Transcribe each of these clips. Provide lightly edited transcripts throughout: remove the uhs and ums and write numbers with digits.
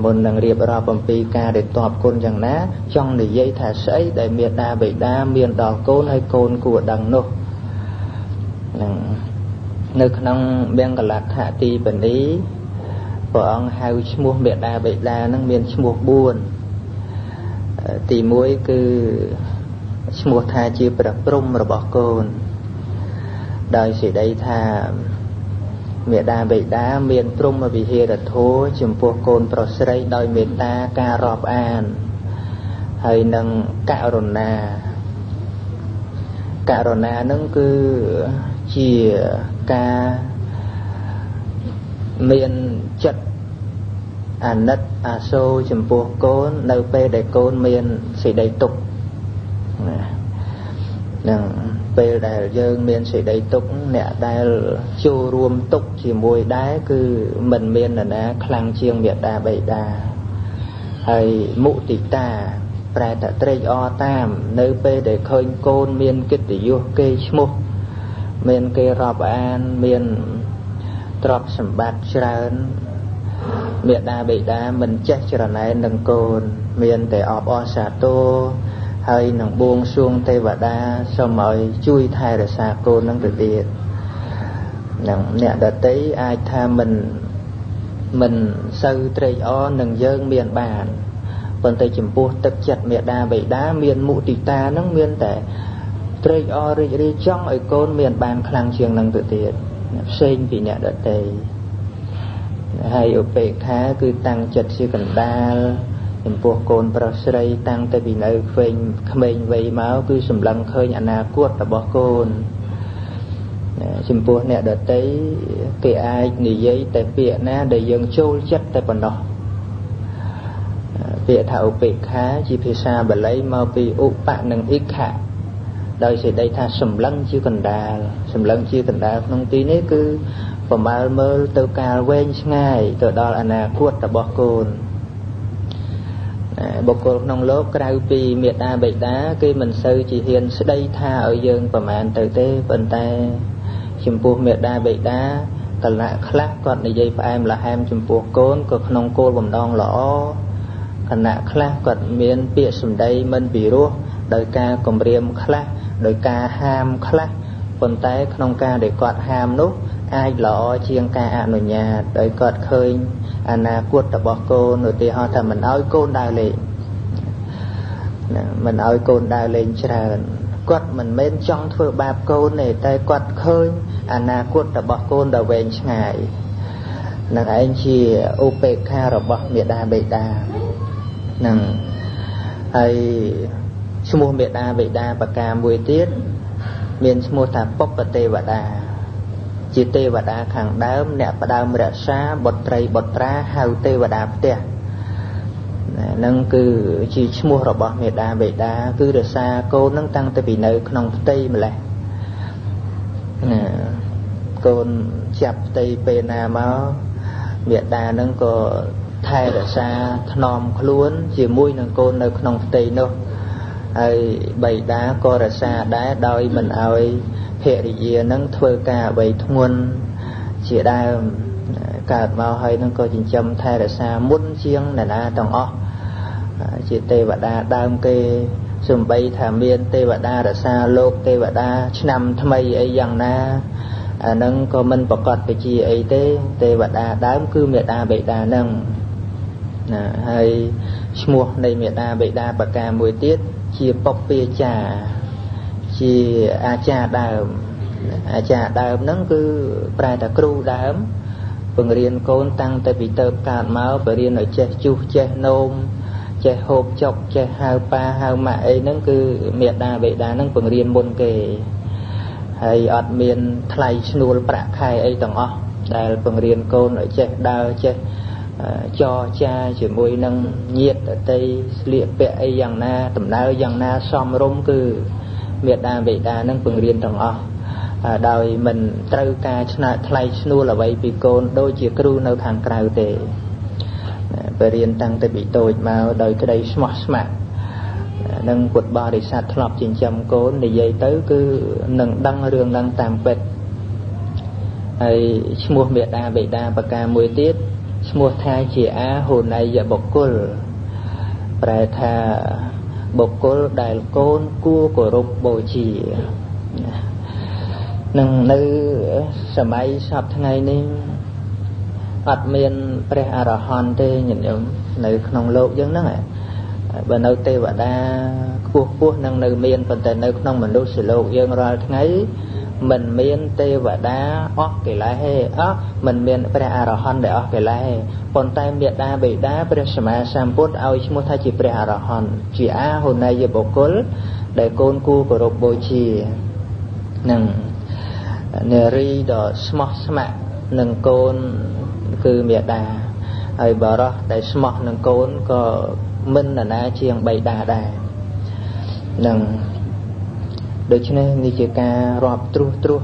មុននឹងរៀបរាប់អំពីការដែលតបគុណយ៉ាងណាចង់និយាយថាស្អីដែលមេដាបិតាមានដល់កូនហើយកូនគួរដឹងនោះនឹងនៅក្នុងមង្គលដ្ឋៈទីបនីព្រះអង្គហៅឈ្មោះមេដាបិតានឹងមានឈ្មោះ4ទី1គឺឈ្មោះថាជាព្រះព្រំរបស់កូនដោយសេចក្តីថាមេដាបិតាមានព្រហ្មវិហារធម៌ចំពោះកូនប្រុសស្រីដោយមេត្តាការរាប់អានហើយនឹងករុណានឹងគឺជាការមានចិត្តអាណិតអាសូរចំពោះកូននៅពេលដែលកូនមានសេចក្តីទុក្ខនឹងពេលដែលយើងមានសេចក្តីទុក្ខអ្នកដែលចូលរួមទុក្ខជាមួយដែរគឺមិនមាននរណាខ្លាំងជាងមេត្តាបិតាហើយមុទិតាប្រែតែត្រេកអរតាមនៅពេលដែលឃើញកូនមានកិត្តិយសគេឈ្មោះមានគេរាប់អានមានទ្រព្យសម្បត្តិច្រើនមេត្តាបិតាមិនចេះច្រណែននឹងកូនមានតែអបអរសាទរហើយនឹងបួងសួងទេវតាសូមឲ្យជួយថែរក្សាកូននឹងទៅទៀតនឹងអ្នកដតីអាចថាមិនសូវត្រេកអរនឹងយើងមានបានប៉ុន្តែចំពោះទឹកចិត្តមេដាបិតាមានមុទិតានឹងមានតែត្រេកអររីករាយចង់ឲ្យកូនមានបានខ្លាំងជាងនឹងទៅទៀតផ្សេងពីអ្នកដតីហើយឧបេក្ខាគឺតាំងចិត្តជាកណ្ដាលចំពោះកូនប្រុសស្រីតាំងតែពីនៅក្មេងវ័យមកគឺសម្លឹងឃើញអនាគតរបស់កូនចំពោះអ្នកដតីគេអាចនិយាយតែពាក្យណាដែលយើងចូលចិត្តតែប៉ុណ្ណោះពាក្យថាឧបេក្ខាជាភាសាបាលីមកពីឧបនិងអិក្ខៈដោយសេចក្តីថាសម្លឹងជាកណ្ដាលក្នុងទីនេះគឺប្រមាលមើលទៅកាលវែងឆ្ងាយទៅដល់អនាគតរបស់កូនបុគ្គលក្នុងលោកក្រៅពីមេត្តាបិតាគេមិនសូវជាហ៊ានស្ដីថាឲ្យយើងប្រមាណទៅទេប៉ុន្តែចំពោះមេត្តាបិតាកលៈខ្លះគាត់និយាយផ្អែមល្ហែមចំពោះកូនក៏ក្នុងគោលបំណងល្អគណៈខ្លះគាត់មានពាក្យសម្ដីមិនពិរោះដោយការគំរាមខ្លះដោយការហាមខ្លះប៉ុន្តែក្នុងការដែលគាត់ហាមនោះអាចល្អជាងការអនុញ្ញាតដោយគាត់ឃើញអនាគតរបស់កូនឧទាហរណ៍ថាមិនឲ្យកូនដើរលេងច្រើនគាត់មិនមែនចង់ធ្វើបាបកូនទេតែគាត់ឃើញអនាគតរបស់កូនដ៏វែងឆ្ងាយនឹងឯងជាឧបេក្ខារបស់មេដាបិតានឹងហើយឈ្មោះមេដាបិតាប្រការមួយទៀតមានឈ្មោះថាបុព្វទេវតាជាទេវតាខាងដើមអ្នកផ្ដើមរក្សាបុត្រីបុត្រាហៅទេវតាផ្ទះនឹងគឺជាឈ្មោះរបស់មេដាបិតាគឺរក្សាកូននឹងតាំងពីនៅក្នុងផ្ទៃម្លេះកូនចាប់ផ្ទៃពេលណាមកមេដានឹងក៏ថែរក្សាថ្នមខ្លួនជាមួយនឹងកូននៅក្នុងផ្ទៃនោះហើយបិតាក៏រក្សាដែរដោយមិនឲ្យភរិយានឹងធ្វើការអ្វីធ្ងន់ជាដើមកើតមកហើយនឹងក៏ចិញ្ចឹមថែរក្សាមុនជាងអ្នកណាទាំងអស់ជាទេវតាដើមគេសំបីថាមានទេវតារក្សាលោកទេវតាឆ្នាំថ្មីអីយ៉ាងណាអានឹងក៏មិនប្រកាសពជាអីទេទេវតាដើមគឺមេដាបិតានឹងហើយឈ្មោះនៃមេដាបិតាប្រការមួយទៀតជាបុព្វាចារ្យជាអាចារ្យដើមហ្នឹងគឺប្រែថាគ្រូដើមបង្រៀនកូនតាំងតែពីទៅកើតមកបរៀនឲ្យចេះជុះចេះនោមចេះហូបចុកចេះហៅប៉ាហៅម៉ាក់អីហ្នឹងគឺមេដាបិតាហ្នឹងបង្រៀនមុនគេហើយអត់មានថ្លៃឈ្នួលប្រាក់ខែអីទាំងអស់ដែលបង្រៀនកូនឲ្យចេះដើរចេះចរចាជាមួយនឹងញាតិអតីស្លៀកពាក់អីយ៉ាងណាដំណើរយ៉ាងណាសមរម្យគឺមេដាបិតានឹងបង្រៀនទាំងអស់ដោយមិនត្រូវការថ្លៃឈ្នួលអ្វីពីកូនដូចជាគ្រូនៅខាងក្រៅទេបរៀនតាំងតែពីតូចមកដោយក្តីស្មោះស្ម័គ្រនឹងពុទ្ធបរិស័ទធ្លាប់ចិញ្ចឹមកូននិយាយទៅគឺនឹងដឹងរឿងនឹងតាមពិតហើយឈ្មោះមេដាបិតាប្រការមួយទៀត ឈ្មោះថាជាអាហូណៃយបុគ្គលប្រែថាបុគ្គលដែលកូនគួរគោរពបូជានឹងនៅសម័យសពថ្ងៃនេះអត់មានព្រះអរហន្តទេញាតិញោមនៅក្នុងលោកយើងហ្នឹងបើនៅទេវតាខ្ពស់នឹងនៅមានប៉ុន្តែនៅក្នុងមនុស្សលោកយើងរាល់ថ្ងៃមិនមានទេវតាអស់កិលេសទេមិនមានព្រះអរហន្តដែលអស់កិលេសទេប៉ុន្តែមេដាបិតាព្រះសម្មាសម្ពុទ្ធឲ្យឈ្មោះថាជាព្រះអរហន្តជាអាហុណីយបុគ្គលដែលកូនគួរគោរពបូជានឹងនារីដ៏ស្មោះស្ម័គ្រនឹងកូនគឺមេដាហើយបរោះដែលស្មោះនឹងកូនក៏មិនណាជាងបិតាដែរនឹងដូច្នេះនេះជាការរាប់ត្រួស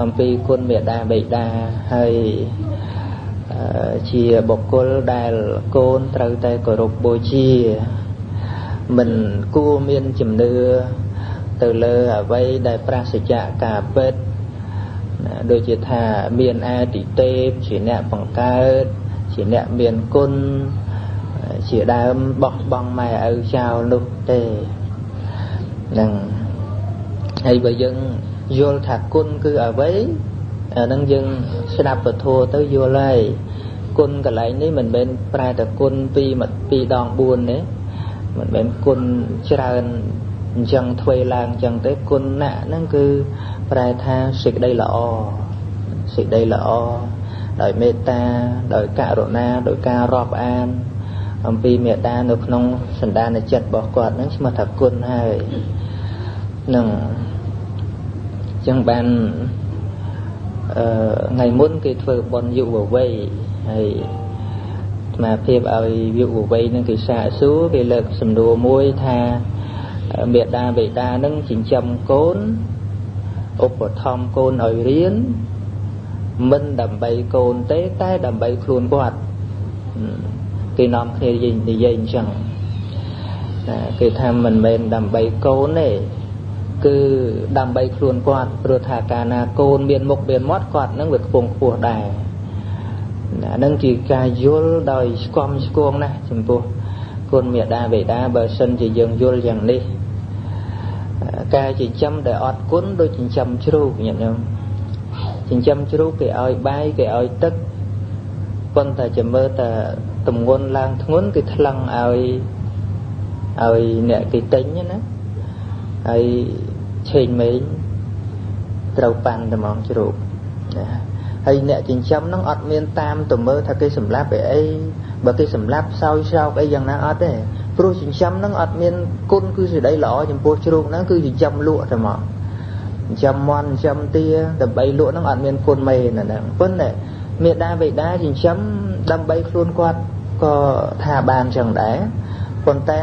អំពីគុណមេដាបិតាហើយជាបុគ្គលដែលកូនត្រូវតែគោរពបូជាមិនគួរមានជំនឿទៅលើអ្វីដែលប្រាសចាកការពិតដូចជាថាមានអាទិទេពជាអ្នកបង្កើតជាអ្នកមានគុណជាដើមបោះបង់ម៉ែឪចោលនោះទេនឹងហើយបើយើងយល់ថាគុណគឺអ្វីអានឹងយើងស្ដាប់ពធទៅយល់ហើយគុណកន្លែងនេះមិនមែនប្រែតែគុណ2ដង4ទេមិនមែនគុណច្រើនអញ្ចឹងធ្វើឡើងអញ្ចឹងទេគុណណាស់ហ្នឹងគឺប្រែថាសេចក្តីល្អសេចក្តីល្អដោយមេត្តាដោយករុណាដោយការរាប់អានអំពីមេត្តានៅក្នុងសន្តានចិត្តរបស់គាត់ហ្នឹងឈ្មោះថាគុណហើយនឹងចឹងបានថ្ងៃមុនគេធ្វើបុណ្យយុវវ័យហើយស្មារតីឲ្យយុវវ័យនឹងគេសាកសួរគេលើកសំណួរមួយថាមេដាបិតានឹងចិញ្ចឹមកូនឧបត្ថម្ភកូនឲ្យរៀនមិនដើម្បីកូនទេតែដើម្បីខ្លួនគាត់គេនាំគ្នានិយាយអញ្ចឹងគេថាមិនមែនដើម្បីកូនទេគឺដើម្បីខ្លួនគាត់ព្រោះថាកាលណាកូនមានមុខមានមាត់គាត់នឹងវាខ្ពង់ខ្ពស់ដែរហ្នឹងជាការយល់ដោយស្គមស្គងណាស់ចំពោះគុណមេដាបិតាបើសិនជាយើងយល់យ៉ាងនេះការចិញ្ចឹមដែលអត់គុណដូចចិញ្ចឹមជ្រូកញាតិញោមចិញ្ចឹមជ្រូកគេឲ្យបាយគេឲ្យទឹកប៉ុន្តែចាំមើលតែទម្ងន់ឡើងធ្ងន់គេថ្លឹងឲ្យអ្នកគេទិញណាហើយឆេងមេងត្រូវប៉ាន់តែហ្មងជ្រូកហើយអ្នកចិញ្ចឹមហ្នឹងអត់មានតាមទៅមើលថាគេសម្លាប់អីបើគេសម្លាប់សោយស្រោកអីយ៉ាងណាអត់ទេព្រោះចិញ្ចឹមហ្នឹងអត់មានគុណគឺសេចក្តីល្អចំពោះជ្រូកហ្នឹងគឺចិញ្ចឹមលក់តែហ្មងចិញ្ចឹមមាន់ចិញ្ចឹមទាដើម្បីលក់ហ្នឹងអត់មានគុណមេហ្នឹងប៉ុន្តែមេដាបិតាចិញ្ចឹមដើម្បីខ្លួនគាត់ក៏ថាបានចឹងដែរប៉ុន្តែ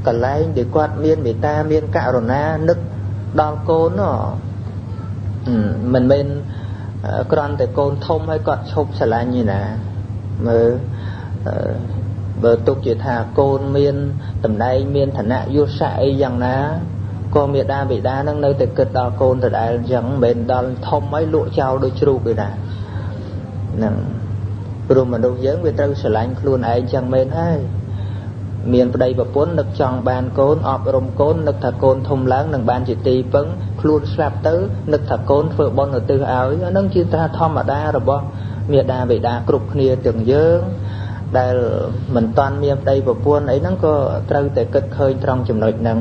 កន្លែងដែលគាត់មានមេត្តាមានករុណានឹកដល់កូនមិនមែនគ្រាន់តែកូនធំហើយគាត់ឈប់ស្រឡាញ់ទេណាមើលបើទុកជាថាកូនមានតំណែងមានឋានៈយសស័ក្តិអីយ៉ាងណាក៏មេដាបិតានឹងនៅតែគិតដល់កូនដដែលអញ្ចឹងមិនមែនដល់ធំហើយលក់ចោលដូចជ្រូកទេណាហ្នឹងព្រោះមនុស្សយើងវាត្រូវស្រឡាញ់ខ្លួនឯងចឹងមែនហើយមានប្តីប្រពន្ធនឹកចង់បានកូនអប់រំកូននឹកថាកូនធំឡើងនឹងបានជាទីពឹងខ្លួនស្លាប់ទៅនឹកថាកូនធ្វើបុណ្យឧទ្ទិសឲ្យអានឹងជាធម្មតារបស់មេដាបិតាគ្រប់គ្នាទាំងយើងដែលមិនតាន់មានប្តីប្រពន្ធអីហ្នឹងក៏ត្រូវតែគិតឃើញត្រង់ចំណុចហ្នឹង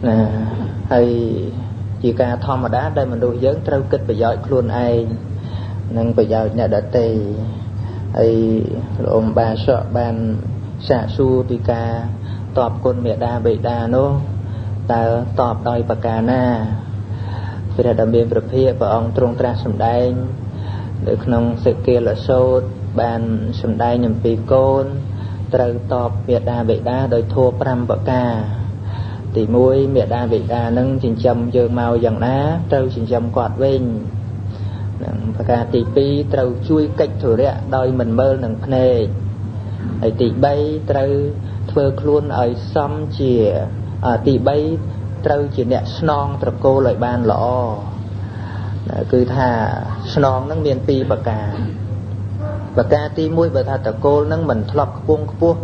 ណាហើយជាការធម្មតាដែលមនុស្សយើងត្រូវគិតប្រយោជន៍ខ្លួនឯងនិងប្រយោជន៍អ្នកដទៃហើយលោកអ៊ំបាសក់បានសាកសួរពីការតបគុណមេដាបិតានោះតើតបដោយប្រការណាព្រះដ៏មានព្រះភិក្ខព្រះអង្គទ្រង់ត្រាស់សម្ដែងនៅក្នុងសិក្ខាលសូត្របានសម្ដែងអំពីកូនត្រូវតបមេដាបិតាដោយធម៌5ប្រការទី1មេដាបិតានឹងចិញ្ចឹមយើងមកយ៉ាងណាត្រូវចិញ្ចឹមគាត់វិញប្រការទី2ត្រូវជួយកិច្ចធុរៈដោយមិនមើលនឹងភ្នែកហើយទី3ត្រូវធ្វើខ្លួនឲ្យសមជាទី3ត្រូវជាអ្នកស្នងត្រកូលឲ្យបានល្អគឺថាស្នងនឹងមាន2ប្រការ và ca ti mũi bởi thà tờ cô nâng mình thọp buông buông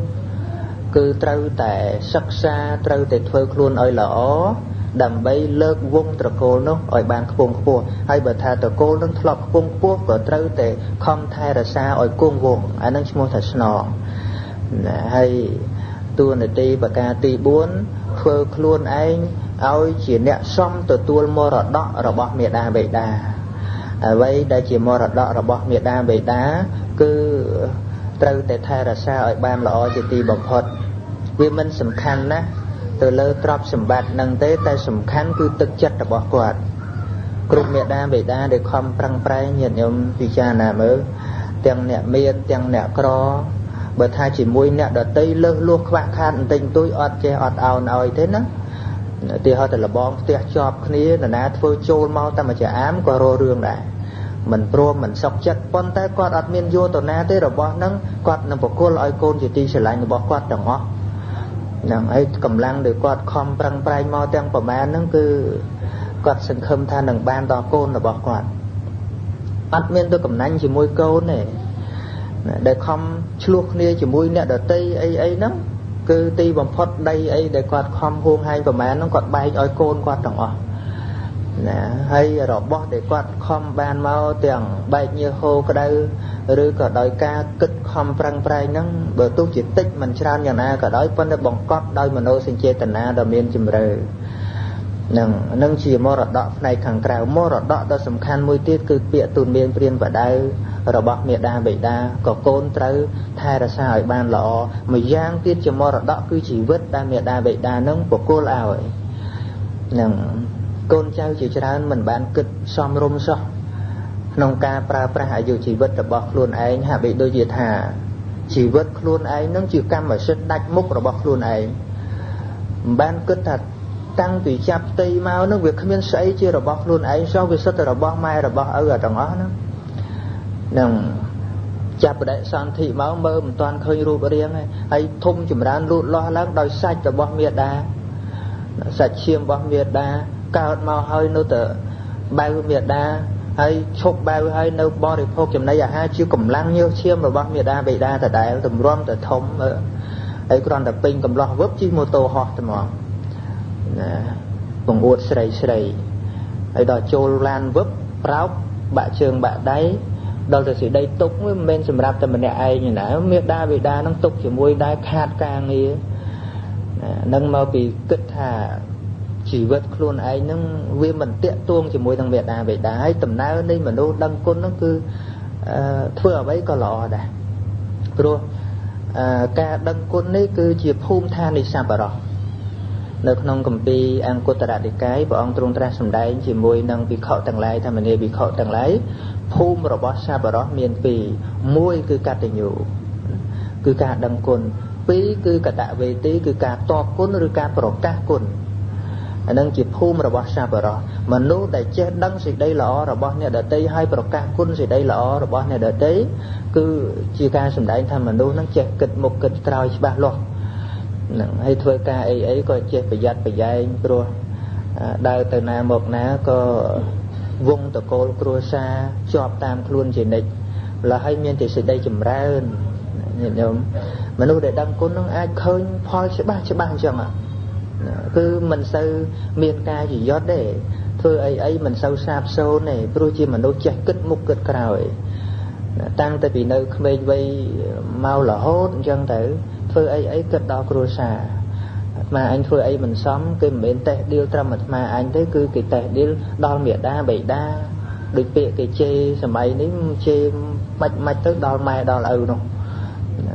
cứ trâu tại sắc xa trâu tại thuê luôn ơi lỡ đầm bay lợt vung tờ cô nó ở bàn buông buông hay bởi thà tờ cô nâng thọp buông buông và trâu tại không thay ra xa ở cuông vuông anh nâng mua thật nọ hay tua này ti và ca ti bốn thuê luôn anh ôi chỉ nẹ xong từ tua mua rọt đọ rồi bỏ miệt đà bệ đà vậy đây chỉ mua rọt đọ rồi bỏ miệt đà bệ đá cứ trâu tại thay ra xa ở bàn lọ chỉ ti bọc hột vì mình sầm khăn á từ lơ trọp sầm bạt nâng tế tay sầm khăn cứ tức chất rồi bỏ quạt cục miệt đà bệ đá để không prăng pray nhận nhom vì cha nào mới tiếng nẹ miên tiếng nẹ cro bởi thay chỉ mùi nẹ đợt tây lơ luộc khăn khăn tình tôi ọt che ọt ào nồi thế nó thì họ là bom tiệt chọc kia là ná phơi trôi mau ta mà chả ám qua rô rương này mình pro mình sọc chất con tay quạt admin vô tàu ná thế rồi bỏ nắng quạt nằm bỏ cô loại côn chỉ ti sẽ lại bỏ quạt đồng họ nằm ấy cầm lăng để quạt không prang pray mau tiếng của má nó cứ quạt sừng khâm than đằng ban to côn là bỏ quạt admin tôi cầm nanh chỉ môi câu này để không chuộc kia chỉ môi nè đợt tây ấy lắm cứ ti bằng phật đây ấy để quạt không huông hay và má nó quạt bay oi côn quạt đồng họ hay rồi bỏ để quạt không ban mau tiền bay như hô cái đây rồi cả đôi ca kích không prang pray nắng bữa tu chỉ tích mình tràn nhà na cả đôi phân bằng cọp đôi mà nô sinh chế tận na đôi miền chìm rơi nâng chỉ mò rọt đọ này khẳng cào mò rọt đọ đó sầm khăn môi tiết cứ bịa tùn miền priên và đây rồi bọc miệt đa bị đa có côn trâu thay ra sao ban lọ mà giang tiết chỉ mò rọt đọ cứ chỉ vứt đa miệt đa bị đa nâng của cô lào ấy côn trâu chỉ cho mình bán kịch xóm rôm xó nông ca pra hại dù chỉ vứt rồi bọc luôn ấy hạ bị đôi diệt hà chỉ vứt luôn ấy nâng chịu cam ở sân đạch múc rồi bọc luôn ấy bán kịch thật tăng tùy chạp tây mau nó việc không sấy chưa rồi bọc luôn ấy sau việc rất là bọc mai rồi bọc ở trong đó nằm chạp đại san thị máu mơ một toàn khơi ru bờ riêng hay thung chùm ran lụt lo lắng đòi sạch rồi bọc miệt đá sạch chiêm bọc miệt đá cao mau hơi nô tờ bao miệt đá hay chụp bao hay nô bò để phô chùm này hai chiêu cầm lăng như chiêm rồi bọc miệt đá bị đá tại đại tầm rom tại thống ấy còn tập pin cầm lo vấp chi mô tô họ tầm mỏ bằng uất sầy sầy ấy đó trôi lan vấp ráo bạ trường bạ đáy đâu là sự đây tục với men sầm rạp tầm này ai như nào miệt đa bị đa nó tục chỉ môi đá khát càng nghe nâng mau bị kết thả chỉ vượt luôn ấy nâng vì mình tiện tuông chỉ môi thằng miệt đa bị đá ấy tầm nào đây mà đâu đăng côn nó cứ thưa ở đấy có lọ đã rồi ca đăng côn đấy cứ chỉ phun than đi sao bảo nơi trong công ty ăn cốt tạt đi cái bọn ông trung tra sầm đáy chỉ môi nâng bị khọ tầng lái tham mình bị khọ tầng lái phun rồi bỏ xa vào đó miền pì môi cứ cả tình nhủ cứ cả đằng cồn pí cứ cả tạ về tí cứ cả to cồn rồi cả pro cá cồn nâng chỉ phun rồi bỏ xa vào đó mà lúc đại chết đăng gì đây lọ rồi bỏ này đợt tây hai pro cá cồn gì đây lọ rồi bỏ này đợt tây cứ chia ca sầm đáy tham mình lúc nó chết kịch một kịch trao ba lo hay thuê ca ấy coi chết phải dạy pro đào từ nào một ná có vung từ cô cua xa chọp tam luôn chỉ định là hay miên thì sự đây chùm ra hơn nhìn nhầm mà nuôi để đăng côn nó ai khơi phoi sẽ ba chẳng ạ cứ mình sâu miên ca chỉ giót để thôi ấy mình sâu sạp sâu này pro chi mà nuôi chạy kích mục kịch cào ấy tăng tại vì nơi không vây mau là hốt chân tử thôi ấy kịch đó cua xa mà anh thôi ấy mình sống cái mình tệ điêu trăm mà anh thấy cứ cái tệ điêu đo miệt đa bảy đa được bịa cái chê sầm ấy nếu chê mạch tới đo mai đo là đâu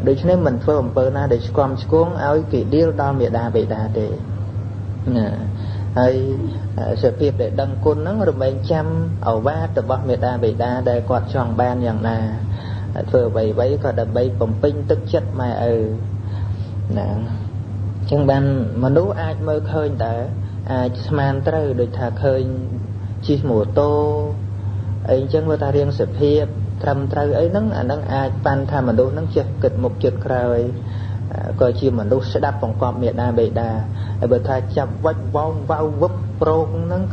được cho nên mình phơi một bờ na để quam xuống áo cái điêu đo miệt đa bảy đa để hay sự việc để đăng côn nó rồi mình chăm ở ba từ bắc miệt đa bảy đa để quạt tròn banอย่างlà phơi bảy bảy có đập bảy bầm pin tức chất mà nè chẳng ban mà nếu ai mơ khơi đã ai man tới được thà khơi chi mùa tô ấy chẳng người ta riêng sự hiệp trầm tới ấy nắng ai ban tham mà đâu nắng chết kịch một chực rồi coi chi mà đâu sẽ đáp vòng quạt miệt đa bể đa bởi thà chập vách vào vấp pro nắng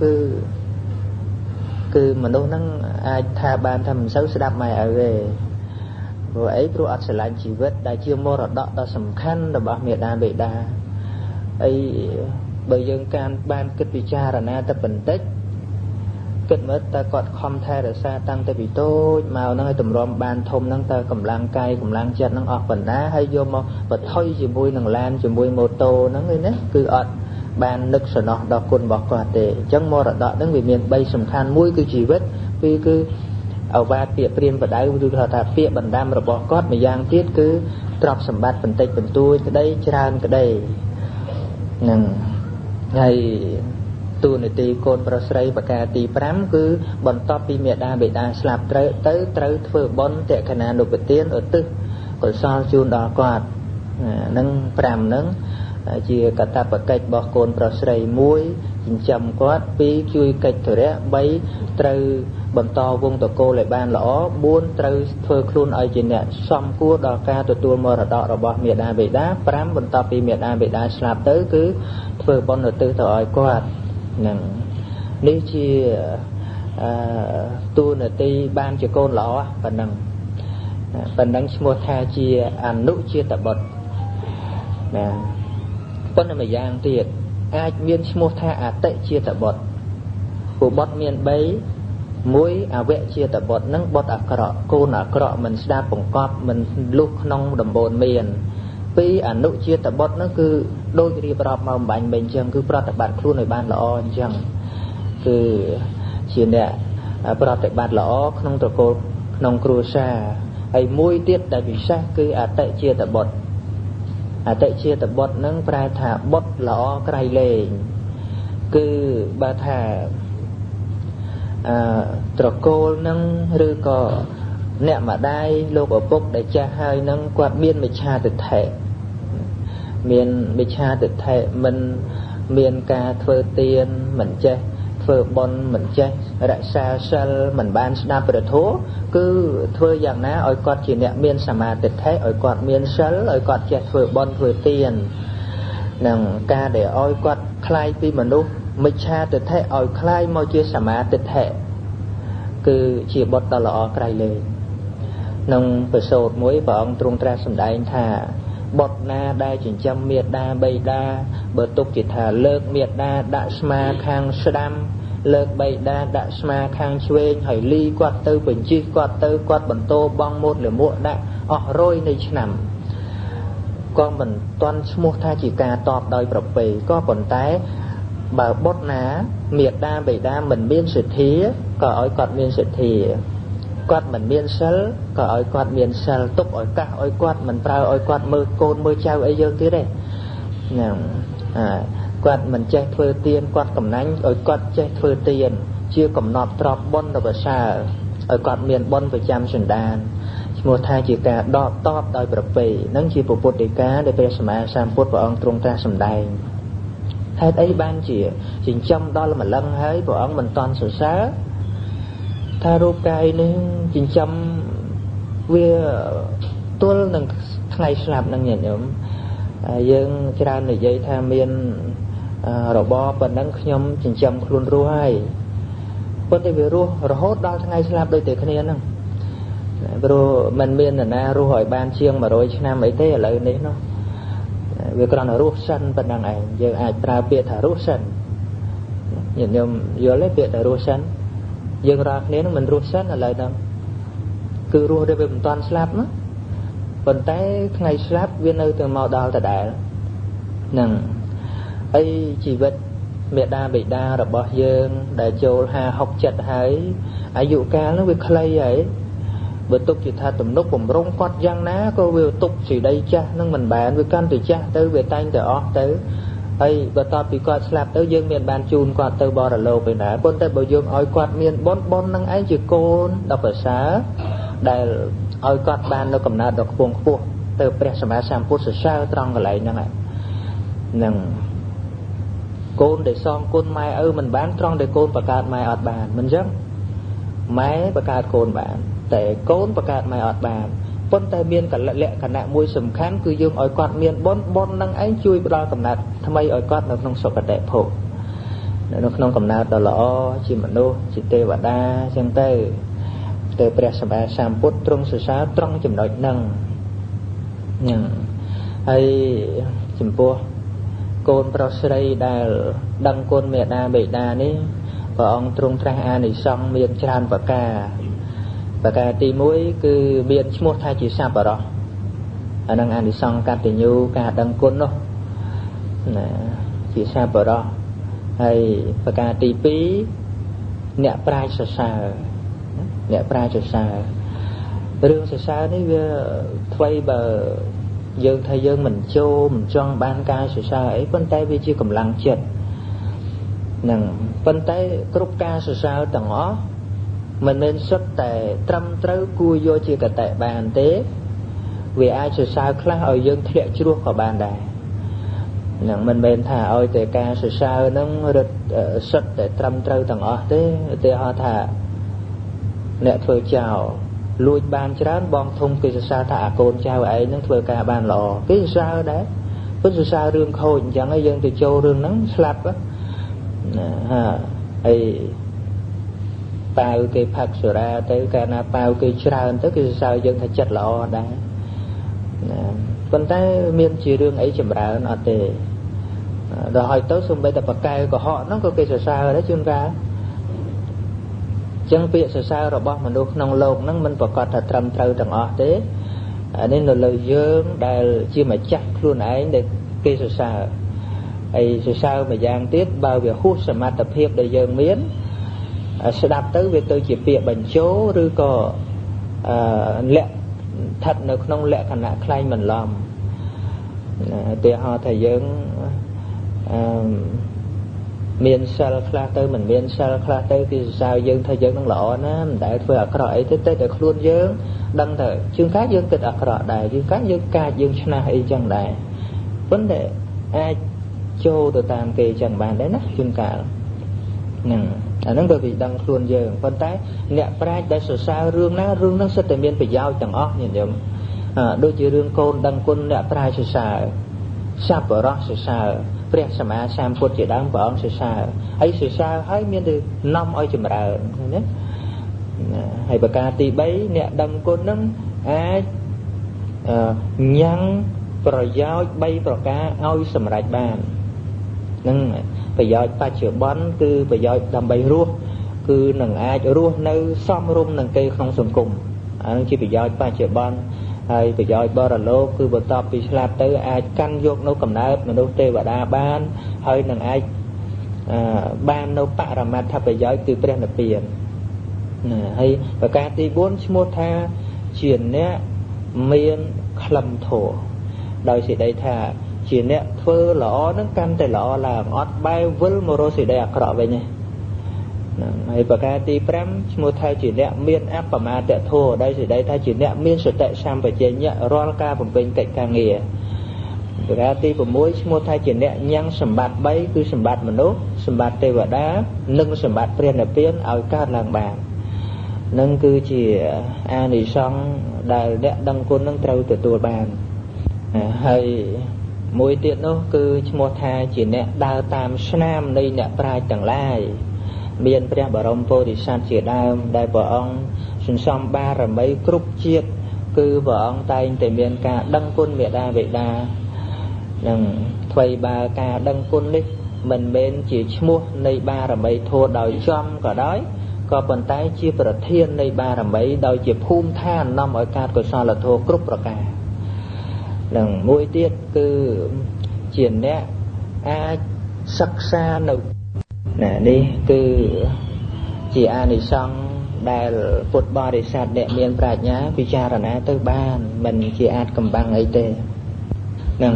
cứ mà đâu nắng ai tha ban tham xấu sẽ đáp mày ở về ព្រោះអីព្រោះអត់ស្រឡាញ់ជីវិតដែលជាមរតកដ៏សំខាន់របស់មាតាបិតាអីបើយើងបានគិតពិចារណាតែបន្តិចគិតមើលតើគាត់ខំថែរក្សាតាំងតែពីតូចមកហ្នឹងឲ្យតម្រាំបានធំហ្នឹងតើកម្លាំងកាយកម្លាំងចិត្តហ្នឹងអស់ប៉ុណ្ណាហើយយកមកបន្ថយជាមួយនឹងឡានជាមួយម៉ូតូហ្នឹងឯណាគឺអត់បាននឹកសំណោះដល់គុណរបស់គាត់ទេអញ្ចឹងមរតកហ្នឹងវាមាន3សំខាន់មួយគឺជីវិតពីរគឺអវាទពាក្យព្រានបដៅឬថាពាក្យបណ្ដាំរបស់គាត់ម្យ៉ាងទៀតគឺទ្រព្យសម្បត្តិបន្តិចបន្តួចក្តីច្រើនក្តីហ្នឹងហើយទូនាទីកូនប្រុសស្រីប្រការទី5គឺបន្ទាប់ពីមាតាបិតាស្លាប់ត្រូវធ្វើបុណ្យតក្កណានុប្បទានឧទ្ទិសកុសលជូនដល់គាត់ហ្នឹង5ហ្នឹងជាកតបកិច្ចរបស់កូនប្រុសស្រី1ចិញ្ចឹមគាត់2ជួយកិច្ចធរៈ3ត្រូវបន្តវងតកូលឲ្យបានល្អ4ត្រូវធ្វើខ្លួនឲ្យជាអ្នកសមគួរដល់ការទទួលមរតករបស់មាតាបិតា5បន្ទាប់ពីមាតាបិតាស្លាប់ទៅគឺធ្វើបុណ្យឧទ្ទិសទៅឲ្យគាត់នឹងនេះជាទូនាទីបានជាកូនល្អប៉ុណ្ណឹងឈ្មោះថាជាអនុជាតិបុត្រណាប៉ុន្តែម្យ៉ាងទៀតអាចមានឈ្មោះថាអតិជាតិបុត្រពួកបុត្រមាន3មួយអវជាតិបុត្រនឹងបុត្រអាក្រក់កូនអាក្រក់មិនស្ដាប់បង្កប់មិនលុះក្នុងដំបូន្មាន2អនុជាតិបុត្រនោះគឺដូចរៀបរាប់មកបំបញ្ញមិញអញ្ចឹងគឺប្រតិបត្តិខ្លួនឲ្យបានល្អអញ្ចឹងគឺជាអ្នកប្រតិបត្តិល្អក្នុងត្រកូលក្នុងគ្រួសារហើយមួយទៀតដែលពិសេសគឺអតិជាតិបុត្រនឹងប្រែថាបុត្រល្អក្រៃលែងគឺបើថាត្រកូលនឹងឬក៏អ្នកម្ដាយលោកឪពុកដែលចាស់ហើយនឹងគាត់មានមិច្ឆាទិដ្ឋិមិនមានការធ្វើទានមិនចេះធ្វើបុណ្យមិនចេះរក្សាសិលមិនបានស្ដាប់ព្រះធម៌គឺធ្វើយ៉ាងណាឲ្យគាត់ជាអ្នកមានសមាធិឲ្យគាត់មានសិលឲ្យគាត់ចេះធ្វើបុណ្យធ្វើទាននឹងការដែលឲ្យគាត់คล้ายពីមនុស្សមិច្ឆាទិដ្ឋិឲ្យคล้ายមកជាសមាទិដ្ឋិគឺជាបុត្រដ៏ល្អក្រៃលែងក្នុងប្រសូតមួយព្រះអង្គទ្រង់ត្រាស់សម្ដែងថាបុត្រណាដែលចិញ្ចឹមមាតាបិតាបើទុកជាថាលើកមាតាដាក់ស្មាខាងស្ដាំលើកបិតាដាក់ស្មាខាងឆ្វេងហើយលីគាត់ទៅបញ្ជិះគាត់ទៅគាត់បន្តបងមូតលមួកដាក់អស់100នៃឆ្នាំក៏មិនទាន់ឈ្មោះថាជាការតបដោយប្រពៃក៏ប៉ុន្តែបើបុត្រណាមាតាបិតាមិនមានសទ្ធាក៏ឲ្យគាត់មានសទ្ធាគាត់មិនមានសិលក៏ឲ្យគាត់មានសិលទុកឱកាសឲ្យគាត់មិនប្រើឲ្យគាត់មើលកូនមើលចៅអីយើងទៀតទេហ្នឹងគាត់មិនចេះធ្វើទានគាត់កំណាញ់ឲ្យគាត់ចេះធ្វើទានជាកំណត់ទ្រព្យបុណ្យរបស់សាឲ្យគាត់មានបុណ្យប្រចាំសន្តានឈ្មោះថាជាការដកតបដោយប្រពៃហ្នឹងជាពុទ្ធដីកាដែលព្រះសម្មាសម្ពុទ្ធព្រះអង្គទ្រង់ត្រាស់សម្ដែងហេតុអីបានជាចិញ្ចឹមដល់ម្លឹងហើយព្រះអង្គមិនតន់សរសើរថារូបកាយនេះចិញ្ចឹមវាទល់នឹងថ្ងៃស្លាប់នឹងញាតិញោមយើងច្រើននិយាយថាមានរបបប៉ុណ្ណឹងខ្ញុំចិញ្ចឹមខ្លួនរស់ហើយប៉ុន្តែវារស់រហូតដល់ថ្ងៃស្លាប់ដូចតែគ្នាហ្នឹងព្រោះมันមាននរណារស់ឲ្យបានជាង100ឆ្នាំអីទេឥឡូវនេះនោះវាគ្រាន់តែរស់សិនប៉ុណ្ណឹងឯងយើងអាចប្រើពាក្យថារស់សិនញាតិញោមយល់ទេពាក្យថារស់សិនយើងរាល់គ្នានឹងមិនរស់សិនឥឡូវហ្នឹងគឺរស់ដែលវាមិនទាន់ស្លាប់ណាប៉ុន្តែថ្ងៃស្លាប់វានៅតែមកដល់ដដែលហ្នឹងអីជីវិតមេដាបិតារបស់យើងដែលចូល50 70ហើយអាយុកាលនោះវាខ្លីហើយបើទុកជាថាទំនុកបំរុងគាត់យ៉ាងណាក៏វាទុកសេចក្តីចាស់នឹងមិនបានវាកាន់តែចាស់ទៅវាតែងតែអស់ទៅហើយបន្ទាប់ពីគាត់ស្លាប់ទៅយើងមានបានជូនគាត់ទៅបរលោកឯណាប៉ុន្តែបើយើងឲ្យគាត់មានបុណ្យនឹងឯងជាកូនដ៏ប្រសើរដែលឲ្យគាត់បាននៅកំណើតដ៏ខ្ពង់ខ្ពស់ទៅព្រះសម្មាសម្ពុទ្ធសរសើរត្រង់កន្លែងហ្នឹងហ្នឹងកូនដែលសងគុណម៉ែឪមិនបានត្រង់ដែលកូនបង្កើតម៉ែអត់បានមិនអញ្ចឹងម៉ែបង្កើតកូនបានតែកូនបង្កើតម៉ែអត់បានប៉ុន្តែមានកលក្ខណៈមួយសំខាន់គឺយើងឲ្យគាត់មានបុណ្យនឹងឯងជួយផ្ដល់កំណត់ថ្មីឲ្យគាត់នៅក្នុងសុគតិភពនៅក្នុងកំណើតដ៏ល្អជាមនុស្សជាទេវតាអញ្ចឹងទៅ ទៅព្រះសម្មាសម្ពុទ្ធទ្រង់សរសើរត្រង់ចំណុចហ្នឹងហើយចំពោះកូនប្រុសស្រីដែលដឹងគុណមេដាបេតានេះព្រះអង្គទ្រង់ត្រាស់អានិសង្សមានច្រើនប្រការទី1គឺមានឈ្មោះថាជាសប្បុរសអានឹងអានិសង្សកតញ្ញូការដឹងគុណនោះណាជាសប្បុរសហើយប្រការទី2អ្នកប្រាជ្ញសរសើររឿងសរសើរនេះវាថ្មីបើយើងថាយើងមិនចង់បានការសរសើរអីប៉ុន្តែវាជាកម្លាំងចិត្តហ្នឹងប៉ុន្តែគ្រប់ការសរសើរទាំងអស់មិនមែនសុទ្ធតែត្រឹមត្រូវគួរយកជាកតេបានទេវាអាចសរសើរខ្លះឲ្យយើងធ្លាក់ជ្រោះក៏បានដែរហ្នឹងមិនមែនថាឲ្យតែការសរសើរហ្នឹងរត់សុទ្ធតែត្រឹមត្រូវទាំងអស់ទេឧទាហរណ៍ថាអ្នកធ្វើចោលលួចបានច្រើនបងធំគេសរសើរថាអាកូនចៅឯងហ្នឹងធ្វើការបានល្អគេសរសើរដែរពុទ្ធសរសើររឿងខូចអញ្ចឹងហើយយើងទៅចូលរឿងហ្នឹងស្លាប់ហើយប៉ាវគេផឹកសុរាទៅកាលណាប៉ាវគេច្រើនទៅគេសរសើរយើងថាចិត្តល្អដែរប៉ុន្តែមានជារឿងអីចម្រើនអត់ទេដល់ហើយទៅសូម្បីតែបកែកុហកហ្នឹងក៏គេសរសើរដែរជួនកាលចឹងពាក្យសរសើររបស់មនុស្សក្នុងលោកហ្នឹងមិនប្រកាសថាត្រឹមត្រូវទាំងអស់ទេអានេះនៅលើយើងដែលជាម្ចាស់ខ្លួនឯងដែលគេសរសើរហើយសរសើរមួយយ៉ាងទៀតបើវាហួសសមត្ថភាពដែលយើងមានស្ដាប់ទៅវាទៅជាពាក្យបញ្ជោឬក៏លាក់ស្ថិតនៅក្នុងលក្ខណៈខ្លែងបន្លំឧទាហរណ៍ថាយើងមានសិលខ្លះទៅមិនមានសិលខ្លះទៅគេសរសើរយើងថាយើងនឹងល្អណាស់មិនដែលធ្វើអាក្រក់អីទេតែខ្លួនយើងដឹងថាជាងកាយយើងគិតអាក្រក់ដែរជាងកាយយើងកាចយើងឆ្នះអីចឹងដែរប៉ុន្តែអាចចូលទៅតាមគេចឹងបានដែរណាជាងកាលហ្នឹងអាហ្នឹងក៏វាដឹងខ្លួនយើងប៉ុន្តែអ្នកប្រាជ្ញដែលសរសើររឿងណារឿងហ្នឹងសិតតែមានប្រយោជន៍ទាំងអស់ញាតិញោមដូចជារឿងកូនដឹងគុណអ្នកប្រាជ្ញសរសើរសប្បុរសសរសើរព្រះសម្មាសម្ពុទ្ធជាដើមព្រះអង្គសរសើរហើយសរសើរហើយមានតែនាំឲ្យចម្រើនណាហើយប្រការទី3អ្នកដឹងគុណហ្នឹងអាចញ៉ាំងប្រយោជន៍3ប្រការឲ្យសម្រេចបានហ្នឹងប្រយោជន៍បច្ចុប្បន្នគឺប្រយោជន៍ដើម្បីរស់គឺនឹងអាចរស់នៅសមរម្យនឹងគេក្នុងសង្គមអានឹងជាប្រយោជន៍បច្ចុប្បន្នហើយប្រយោជន៍បរលោកគឺបន្ទាប់ពីស្លាប់ទៅអាចកាន់យកនៅកំណើតមនុស្សទេវតាបានហើយនឹងអាចបាននៅបរមត្ថប្រយោជន៍គឺព្រះនិព្វានហើយប្រការទី4ឈ្មោះថាជាអ្នកមានក្លឹមធម៌ដោយសេចក្តីថាជាអ្នកធ្វើល្អនឹងកាន់តែល្អឡើងអត់បែរវិលមករកសេចក្តីអាក្រក់វិញទេហើយប្រការទី5ឈ្មោះថាជាអ្នកមានអបមាទធម៌ដោយសេចក្តីថាជាអ្នកមានសតិសម្បជញ្ញៈរាល់ការបំពេញកិច្ចការងារប្រការទី6ឈ្មោះថាជាអ្នកញ៉ាំងសម្បត្តិ3គឺសម្បត្តិមនុស្សសម្បត្តិទេវតានិងសម្បត្តិព្រះនិព្វានឲ្យកើតឡើងបាននឹងគឺជាអានិសង្សដែលអ្នកដឹងគុណនឹងត្រូវទទួលបានហើយមួយទៀតនោះគឺឈ្មោះថាជាអ្នកដើរតាមស្នាមនៃអ្នកប្រាជ្ញទាំងឡាយមានព្រះបរមពុរិស័ទជាដើមដែលព្រះអង្គសន្សំបារមីគ្រប់ជាតិគឺព្រះអង្គតែងតែមានការដឹងគុណមេដាបេតានឹងថ្មីបើការដឹងគុណនេះមិនមែនជាឈ្មោះនៃបារមីធម៌ដោយចំក៏ដោយក៏ប៉ុន្តែជាប្រធាននៃបារមីដោយជាភូមិឋាននាំឲ្យកើតកុសលធម៌គ្រប់ប្រការនឹងមួយទៀតគឺជាអ្នកអាចសិក្សានៅនេះគឺជាអានិសង្សដែលពុទ្ធបរិស័ទអ្នកមានប្រាជ្ញាពិចារណាទៅបានមិនជាអាចកំបាំងអីទេនឹង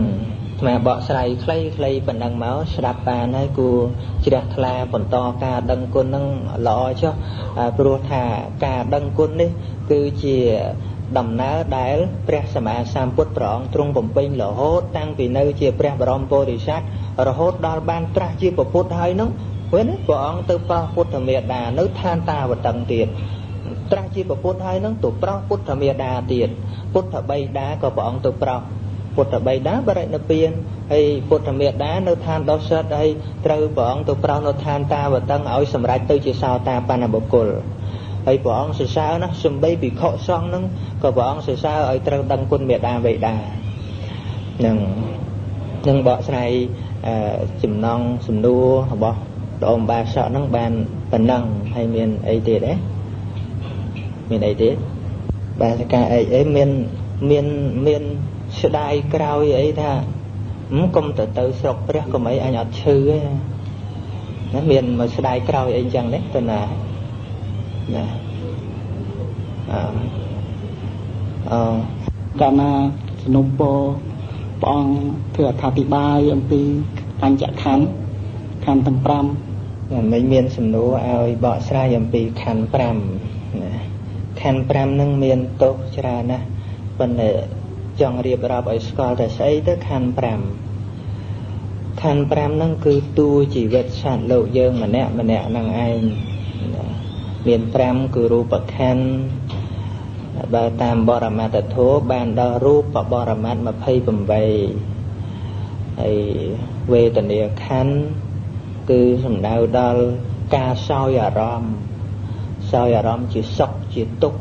ស្មាបកស្រាយខ្លីៗប៉ុណ្ណឹងមកស្ដាប់បានហើយគួរជ្រះថ្លាបន្តការដឹងគុណនឹងល្អចុះព្រោះថាការដឹងគុណនេះគឺជាដំណើរដែលព្រះសម្មាសម្ពុទ្ធព្រះអង្គទ្រង់បំពេញរហូតតាំងពីនៅជាព្រះបរមពុរិស័ទរហូតដល់បានត្រាស់ជាពុទ្ធហើយនោះវិញព្រះអង្គទៅប្រោសពុទ្ធមេដានៅឋានតាវតឹងទៀតត្រាស់ជាពុទ្ធហើយនឹងទៅប្រោសពុទ្ធមេដាទៀតពុទ្ធបិតាក៏ព្រះអង្គទៅប្រោសពុទ្ធបិតាបរិនិព្វានហើយពុទ្ធមេដានៅឋានដោសិតហើយត្រូវព្រះអង្គទៅប្រោសនៅឋានតាវតឹងឲ្យសម្រេចទៅជាសោតាបন্নបុគ្គល ហើយព្រះអង្គសរសើរណាសំបីភិក្ខុសង្ឃហ្នឹងក៏ព្រះអង្គសរសើរឲ្យត្រូវដឹងគុណមេត្តាបិតានឹងបកស្រាយចំណងសំណួររបស់ព្រះអង្គបាសកហ្នឹងបានប៉ុណ្ណឹងហើយមានអីទៀតទេមានអីទៀតបាសកាអីមានស្ដាយក្រោយអីថាកុំទៅស្រុកព្រះកុំអីអញអត់ឈឺទេណាមានមកស្ដាយក្រោយអីចឹងទេទៅណាកាលណាសនុពរព្រះអង្គធ្វើអត្ថាធិប្បាយអំពីបញ្ចខណ្ឌទាំង5មិនមានសំណួរឲ្យបកស្រាយអំពីខណ្ឌ5ណាខណ្ឌ5ហ្នឹងមានទោសច្រើនណាស់ប៉ុន្តែចង់រៀបរាប់ឲ្យស្គាល់តែស្អីទៅខណ្ឌ5ខណ្ឌ5ហ្នឹងគឺតួជីវិតសត្វលោកយើងម្នាក់ហ្នឹងឯងមាន5គឺរូបខណ្ឌបើតាមបរមត្ថធម៌បានដល់រូបបរមត្ថ28ហើយវេទនាខណ្ឌគឺសំដៅដល់ការសោយអារម្មណ៍ជាសុខជាទុក្ខ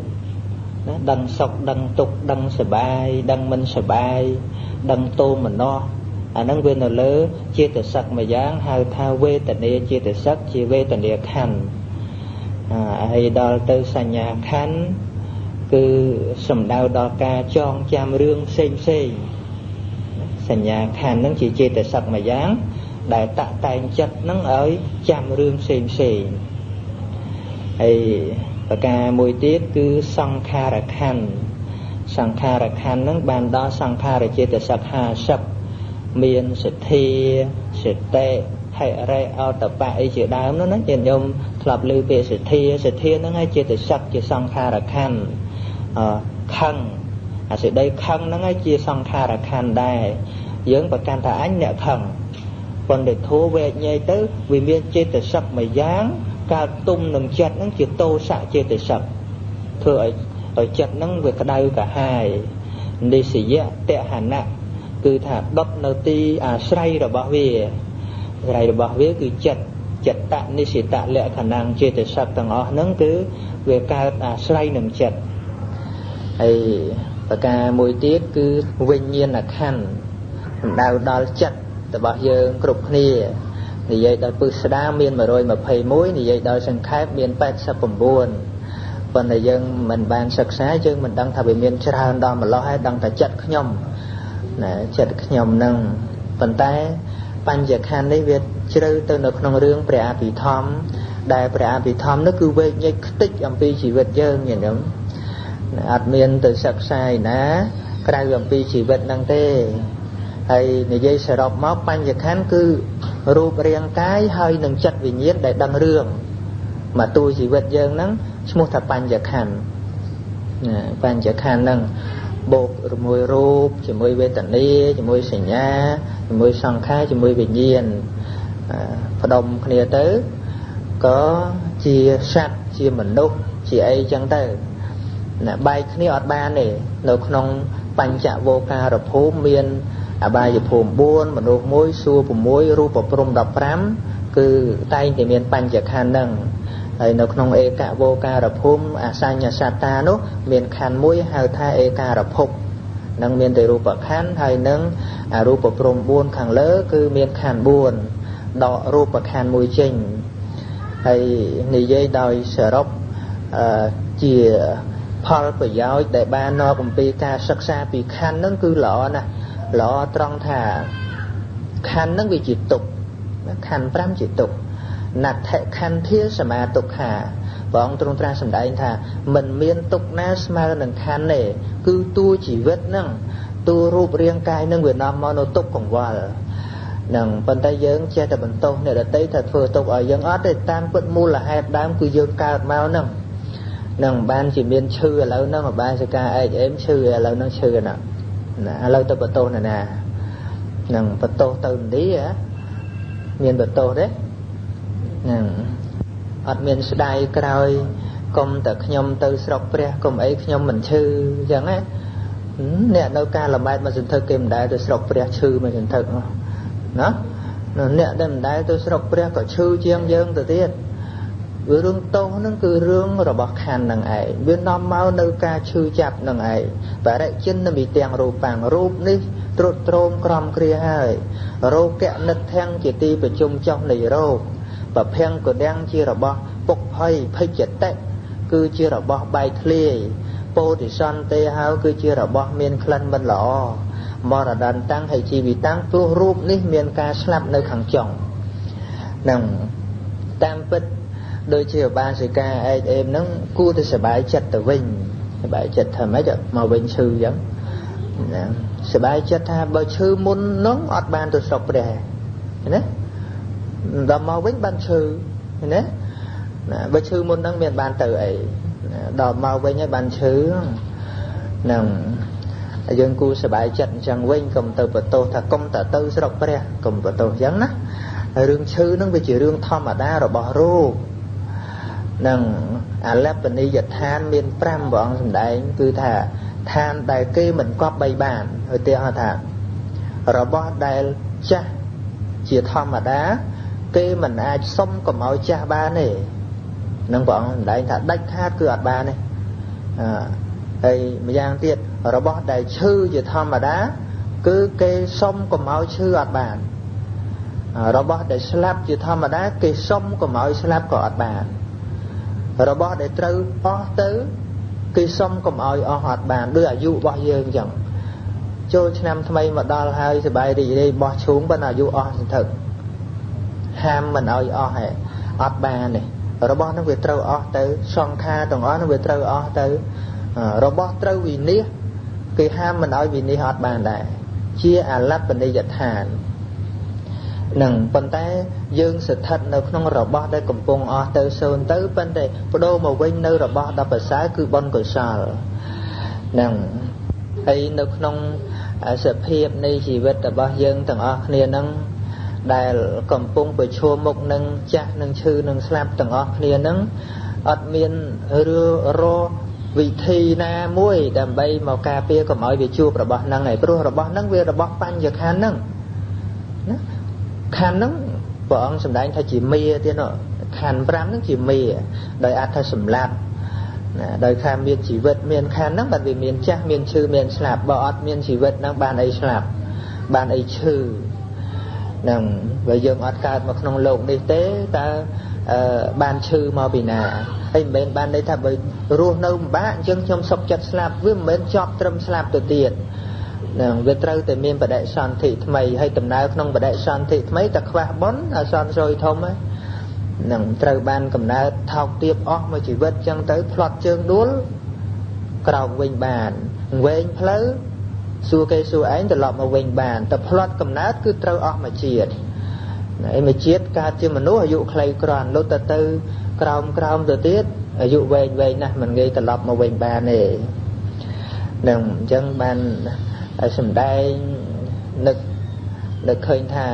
ណាដឹងសុខដឹងទុក្ខដឹងសុបាយដឹងមិនសុបាយដឹងទោមនស្សអាហ្នឹងវានៅលើចេតសិកម្យ៉ាងហៅថាវេទនាចេតសិកជាវេទនាខណ្ឌហើយដល់ទៅសញ្ញាខណ្ឌគឺសំដៅដល់ការចងចាំរឿងផ្សេងសញ្ញាខណ្ឌហ្នឹងជាចេតសិកម្យ៉ាងដែលតាក់តែងចិត្តហ្នឹងឲ្យចាំរឿងផ្សេងហើយប្រការមួយទៀតគឺសង្ខារខណ្ឌហ្នឹងបានដល់សង្ខារចេតសិក50មានសទ្ធាសតិហិរិអតបៈអីជាដើមនោះណាញាតិញោមធ្លាប់ឮពាក្យសទ្ធាហ្នឹងឲ្យចេតសិកជាសង្ខារខណ្ឌខឹងអាសេចក្តីខឹងហ្នឹងឲ្យជាសង្ខារខណ្ឌដែរយើងប្រកាន់ថាអញអ្នកខឹងប៉ុន្តែធូរវែកញែកទៅវាមានចេតសិកម្យ៉ាងកើតទុំនឹងចិត្តហ្នឹងជាតោសៈចេតសិកធ្វើឲ្យចិត្តហ្នឹងវាក្តៅកាហាយនិស្សយៈតហណៈគឺថាដុតនៅទីអាស្រ័យរបស់វាគឺចិត្តនិសិតលក្ខណៈចេតសិកទាំងអស់ហ្នឹងគឺវាកើតអាស្រ័យនឹងចិត្តហើយប្រការមួយទៀតគឺវិញ្ញាណខណ្ឌសំដៅដល់ចិត្តរបស់យើងគ្រប់គ្នានិយាយដល់ពឹស្ដាមាន121និយាយដល់សង្ខេបមាន89ប៉ុន្តែយើងមិនបានសិក្សាយើងមិនដឹងថាវាមានច្រើនដល់ម្លោះហើយដឹងតែចិត្តខ្ញុំណាចិត្តខ្ញុំហ្នឹងប៉ុន្តែបញ្ញខណ្ឌនេះវាជ្រៅទៅនៅក្នុងរឿងព្រះអភិធម្មដែលព្រះអភិធម្មនោះគឺវែកញែកខ្ទេចអំពីជីវិតយើងញញឹមអត់មានទៅសិក្សាឯណាក្រៅអំពីជីវិតហ្នឹងទេហើយនិយាយសរុបមកបញ្ញខណ្ឌគឺរូបរាងកាយហើយនឹងចិត្តវិញ្ញាណដែលដឹងរឿងមកតួជីវិតយើងហ្នឹងឈ្មោះថាបញ្ញខណ្ឌបញ្ញខណ្ឌហ្នឹងបូកជាមួយរូបជាមួយវេទនាជាមួយសញ្ញាជាមួយសង្ខារជាមួយវិញ្ញាណផ្ដុំគ្នាទៅក៏ជាសត្វជាមនុស្សជាអីចឹងទៅណាបែកគ្នាអត់បានទេនៅក្នុងបញ្ចវោការភូមិមានអបាយភូមិ4មនុស្ស1សួគ៌6រូបព្រំ15គឺតែងតែមានបញ្ញខណ្ឌហ្នឹងហើយនៅក្នុងឯកវោការភូមិអសញ្ញសត្តានោះមានខណ្ឌមួយហៅថាឯការភពនឹងមានតែរូបខណ្ឌហើយនឹងអរូបព្រំ4ខាងលើគឺមានខណ្ឌ4ដករូបខណ្ឌមួយចេញហើយនិយាយដោយសរុបជាផលប្រយោជន៍ដែលបាននាំអំពីការសិក្សាពីខណ្ឌហ្នឹងគឺល្អណាស់ល្អត្រង់ថាខណ្ឌហ្នឹងវាជាទុក្ខខណ្ឌ5ជាទុក្ខណដ្ឋខន្ធាសមាទុក្ខាព្រះអង្គទ្រង់ត្រាស់សម្ដែងថាមិនមានទុក្ខណាស្មើនឹងខណ្ឌទេគឺតួជីវិតហ្នឹងតួរូបរាងកាយហ្នឹងវានាំមកនៅទុក្ខកង្វល់ហ្នឹងប៉ុន្តែយើងចេះតែបន្ទោសអ្នកដទៃថាធ្វើទុក្ខឲ្យយើងអត់ទេតាមពិតមូលហេតុដើមគឺយើងកើតមកហ្នឹងនឹងបានជាមានឈឺឥឡូវហ្នឹងបាយសកាអែកអេមឈឺឥឡូវហ្នឹងឈឺណាឥឡូវទៅបន្ទោសណានឹងបន្ទោសទៅឥណ្ឌាមានបន្ទោសទេហ្នឹងអត់មានស្ដាយក្រោយកុំតែខ្ញុំទៅស្រុកព្រះកុំអីខ្ញុំមិនឈឺអញ្ចឹងណាអ្នកនៅការលំបែតមកសន្ធឹកគេមិនដែលទៅស្រុកព្រះឈឺមកសន្ធឹកណាអ្នកដែលមិនដែលទៅស្រុកព្រះក៏ឈឺជាងយើងទៅទៀត រឿងតោហ្នឹងគឺរឿងរបស់ខណ្ឌនឹងឯងវានាំមកនៅការឈឺចាប់នឹងឯងបរិចិននិមិទាំងរូបាំងរូបនេះត្រុតត្រោមក្រំគ្រាហើយរោគៈនិដ្ឋាំងជាទីប្រជុំចុះនៃរោគបភ័ង្កដាំងជារបស់ពុកភ័យភ័យចិត្តគឺជារបស់បែកធ្លាយពោធិសន្តិហៅគឺជារបស់មានក្លិនមិនល្អមរដន្តាំងហើយជីវិតាំងព្រោះរូបនេះមានការស្លាប់នៅខាងចុងនឹងតាមពិតដូចជាបានសិកាឯកអេមហ្នឹងគួរតែសบายចិត្តទៅវិញសบายចិត្តថាម៉េចមកវិញឈឺអញ្ចឹងណាសบายចិត្តថាបើឈឺមុនហ្នឹងអត់បានទៅស្រុកព្រះណាដល់មកវិញបានឈឺណាបើឈឺមុនហ្នឹងមានបានទៅអីដល់មកវិញហើយបានឈឺហ្នឹងយើងគូសบายចិត្តអញ្ចឹងវិញកុំទៅបន្ទោសថាកុំតែទៅស្រុកព្រះកុំបន្ទោសអញ្ចឹងណារឿងឈឺហ្នឹងវាជារឿងធម្មតារបស់រូបនឹងអលបនិយដ្ឋានមាន5ព្រះអង្គសម្ដែងគឺថាឋានដែលគេមិនគប្បីបានឧទាហរណ៍ថារបស់ដែលចាស់ជាធម្មតាគេមិនអាចសុំកុំឲ្យចាស់បានទេនឹងព្រះអង្គសម្ដែងថាដាច់ខាតគឺអត់បានទេហើយម្យ៉ាងទៀតរបស់ដែលឈឺជាធម្មតាគឺគេសុំកុំឲ្យឈឺអត់បានរបស់ដែលស្លាប់ជាធម្មតាគេសុំកុំឲ្យស្លាប់ក៏អត់បានរបស់ដែលត្រូវអស់ទៅគេសុំកុំឲ្យអស់អត់បានដូចអាយុរបស់យើងអញ្ចឹងចូលឆ្នាំថ្មីមកដល់ហើយសบายរីករាយបោះឈូងប៉ុន្តែអាយុអស់សន្ធឹកហាមមិនឲ្យអស់ហេអត់បានទេរបស់ហ្នឹងវាត្រូវអស់ទៅសង្ខារទាំងអស់ហ្នឹងវាត្រូវអស់ទៅរបស់ត្រូវវិនិច្ឆ័យគេហាមមិនឲ្យវិនិច្ឆ័យអត់បានដែរជាអលបនិយដ្ឋាននឹងប៉ុន្តែយើងស្ថិតនៅក្នុងរបស់ដែលកំពុងអស់ទៅសូន្យទៅប៉ុន្តែបដូរមកវិញនៅរបស់ដ៏ប្រសើរគឺបុណ្យកុសលនឹងហើយនៅក្នុងសភាពនៃជីវិតរបស់យើងទាំងអស់គ្នានឹងដែលកំពុងប្រឈមមុខនឹងចាស់នឹងឈឺនឹងស្លាប់ទាំងអស់គ្នានឹងអត់មានរវិធីណាមួយដើម្បីមកការពារកុំឲ្យវាជួបរបស់ហ្នឹងឯងព្រោះរបស់ហ្នឹងវារបស់បញ្ញខណ្ឌហ្នឹងណាខណ្ឌហ្នឹងព្រះអង្គសម្ដែងថាជាមេទៀតនោះខណ្ឌ5ហ្នឹងជាមេដោយអត្ថសម្លាប់ណាដោយថាមានជីវិតមានខណ្ឌហ្នឹងបានវាមានចាស់មានឈឺមានស្លាប់បើអត់មានជីវិតហ្នឹងបានអីស្លាប់បានអីឈឺហ្នឹងបើយើងអត់កើតមកក្នុងโลกនេះទេតើបានឈឺមកពីណាហើយមិនមែនបានន័យថាបើរស់នៅពិបាកអញ្ចឹងខ្ញុំសុខចិត្តស្លាប់វាមិនមែនជាប់ត្រឹមស្លាប់ទៅទៀតហ្នឹងវាត្រូវតែមានបដិសន្ធិថ្មីហើយដំណើរក្នុងបដិសន្ធិថ្មីតែខ្វះបុណ្យអសន្នស្រួយធំហ្នឹងត្រូវបានកំណើតថោកទាបអស់មួយជីវិតអញ្ចឹងទៅផ្្លាត់ជើងដួលក្រោកវិញបានវែងផ្លូវសួរគេសួរឯងត្រឡប់មកវិញបានតែផ្្លាត់កំណើតគឺត្រូវអស់មួយជាតិហើយមួយជាតិកើតជាមនុស្សអាយុខ្លីគ្រាន់លុតទៅក្រោមទៅទៀតអាយុវែងណាស់មិនងាយត្រឡប់មកវិញបានទេនឹងអញ្ចឹងបានសម្ដែងនឹកឃើញថា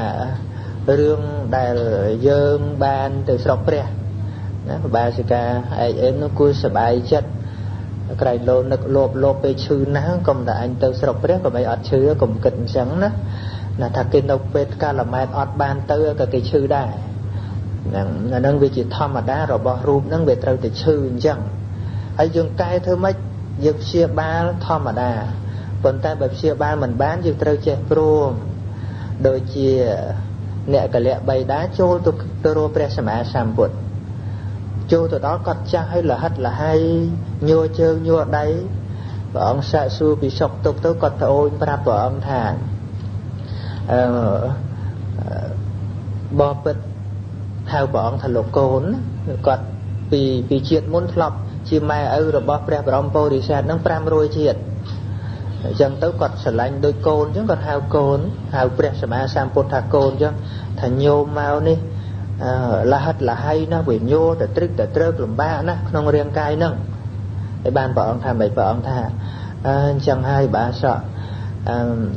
រឿងដែលយើងបានទៅស្រុកព្រះណាបាសិកាឯកអេមនោះគួរសប្បាយចិត្តក្រែងលោនឹកលោបពេលឈឺណាស់កុំតែអញទៅស្រុកព្រះក៏មិនអត់ឈឺកុំគិតអញ្ចឹងណាថាគេនៅពេទ្យកាលម៉ែតអត់បានទៅក៏គេឈឺដែរហ្នឹងវាជាធម្មតារបស់រូបហ្នឹងវាត្រូវតែឈឺអញ្ចឹងហើយយើងកែធ្វើម៉េចយើងព្យាបាលធម្មតាប៉ុន្តែបើព្យាបាលមិនបានយើងត្រូវចេះព្រមដូចជាអ្នកកលៈបៃតាចូលទៅរកព្រះសម្មាសម្ពុទ្ធចូលទៅដល់គាត់ចាស់ហើយលហិតលហើយញ័រជើងញ័រដៃព្រះអង្គសាកសួរពីសុខទុក្ខទៅគាត់ត្អូញប្រាប់ព្រះអង្គថាបបិទ្ធហៅព្រះអង្គថាលោកកូនគាត់ពីជាតិមុនធ្លាប់ជាម៉ែឪរបស់ព្រះបរមពុរិស័ទនឹង500ជាតិអញ្ចឹងទៅគាត់ស្រឡាញ់ដូចកូនអញ្ចឹងគាត់ហៅកូនហៅព្រះសម្មាសម្ពុទ្ធថាកូនអញ្ចឹងថាញោមមកនេះលហិតលហៃណាស់វាញោតែត្រឹកតែត្រើកលំបាកណាស់ក្នុងរាងកាយហ្នឹងហើយបានព្រះអង្គថាមិនព្រះអង្គថាអញ្ចឹងហើយបាសក់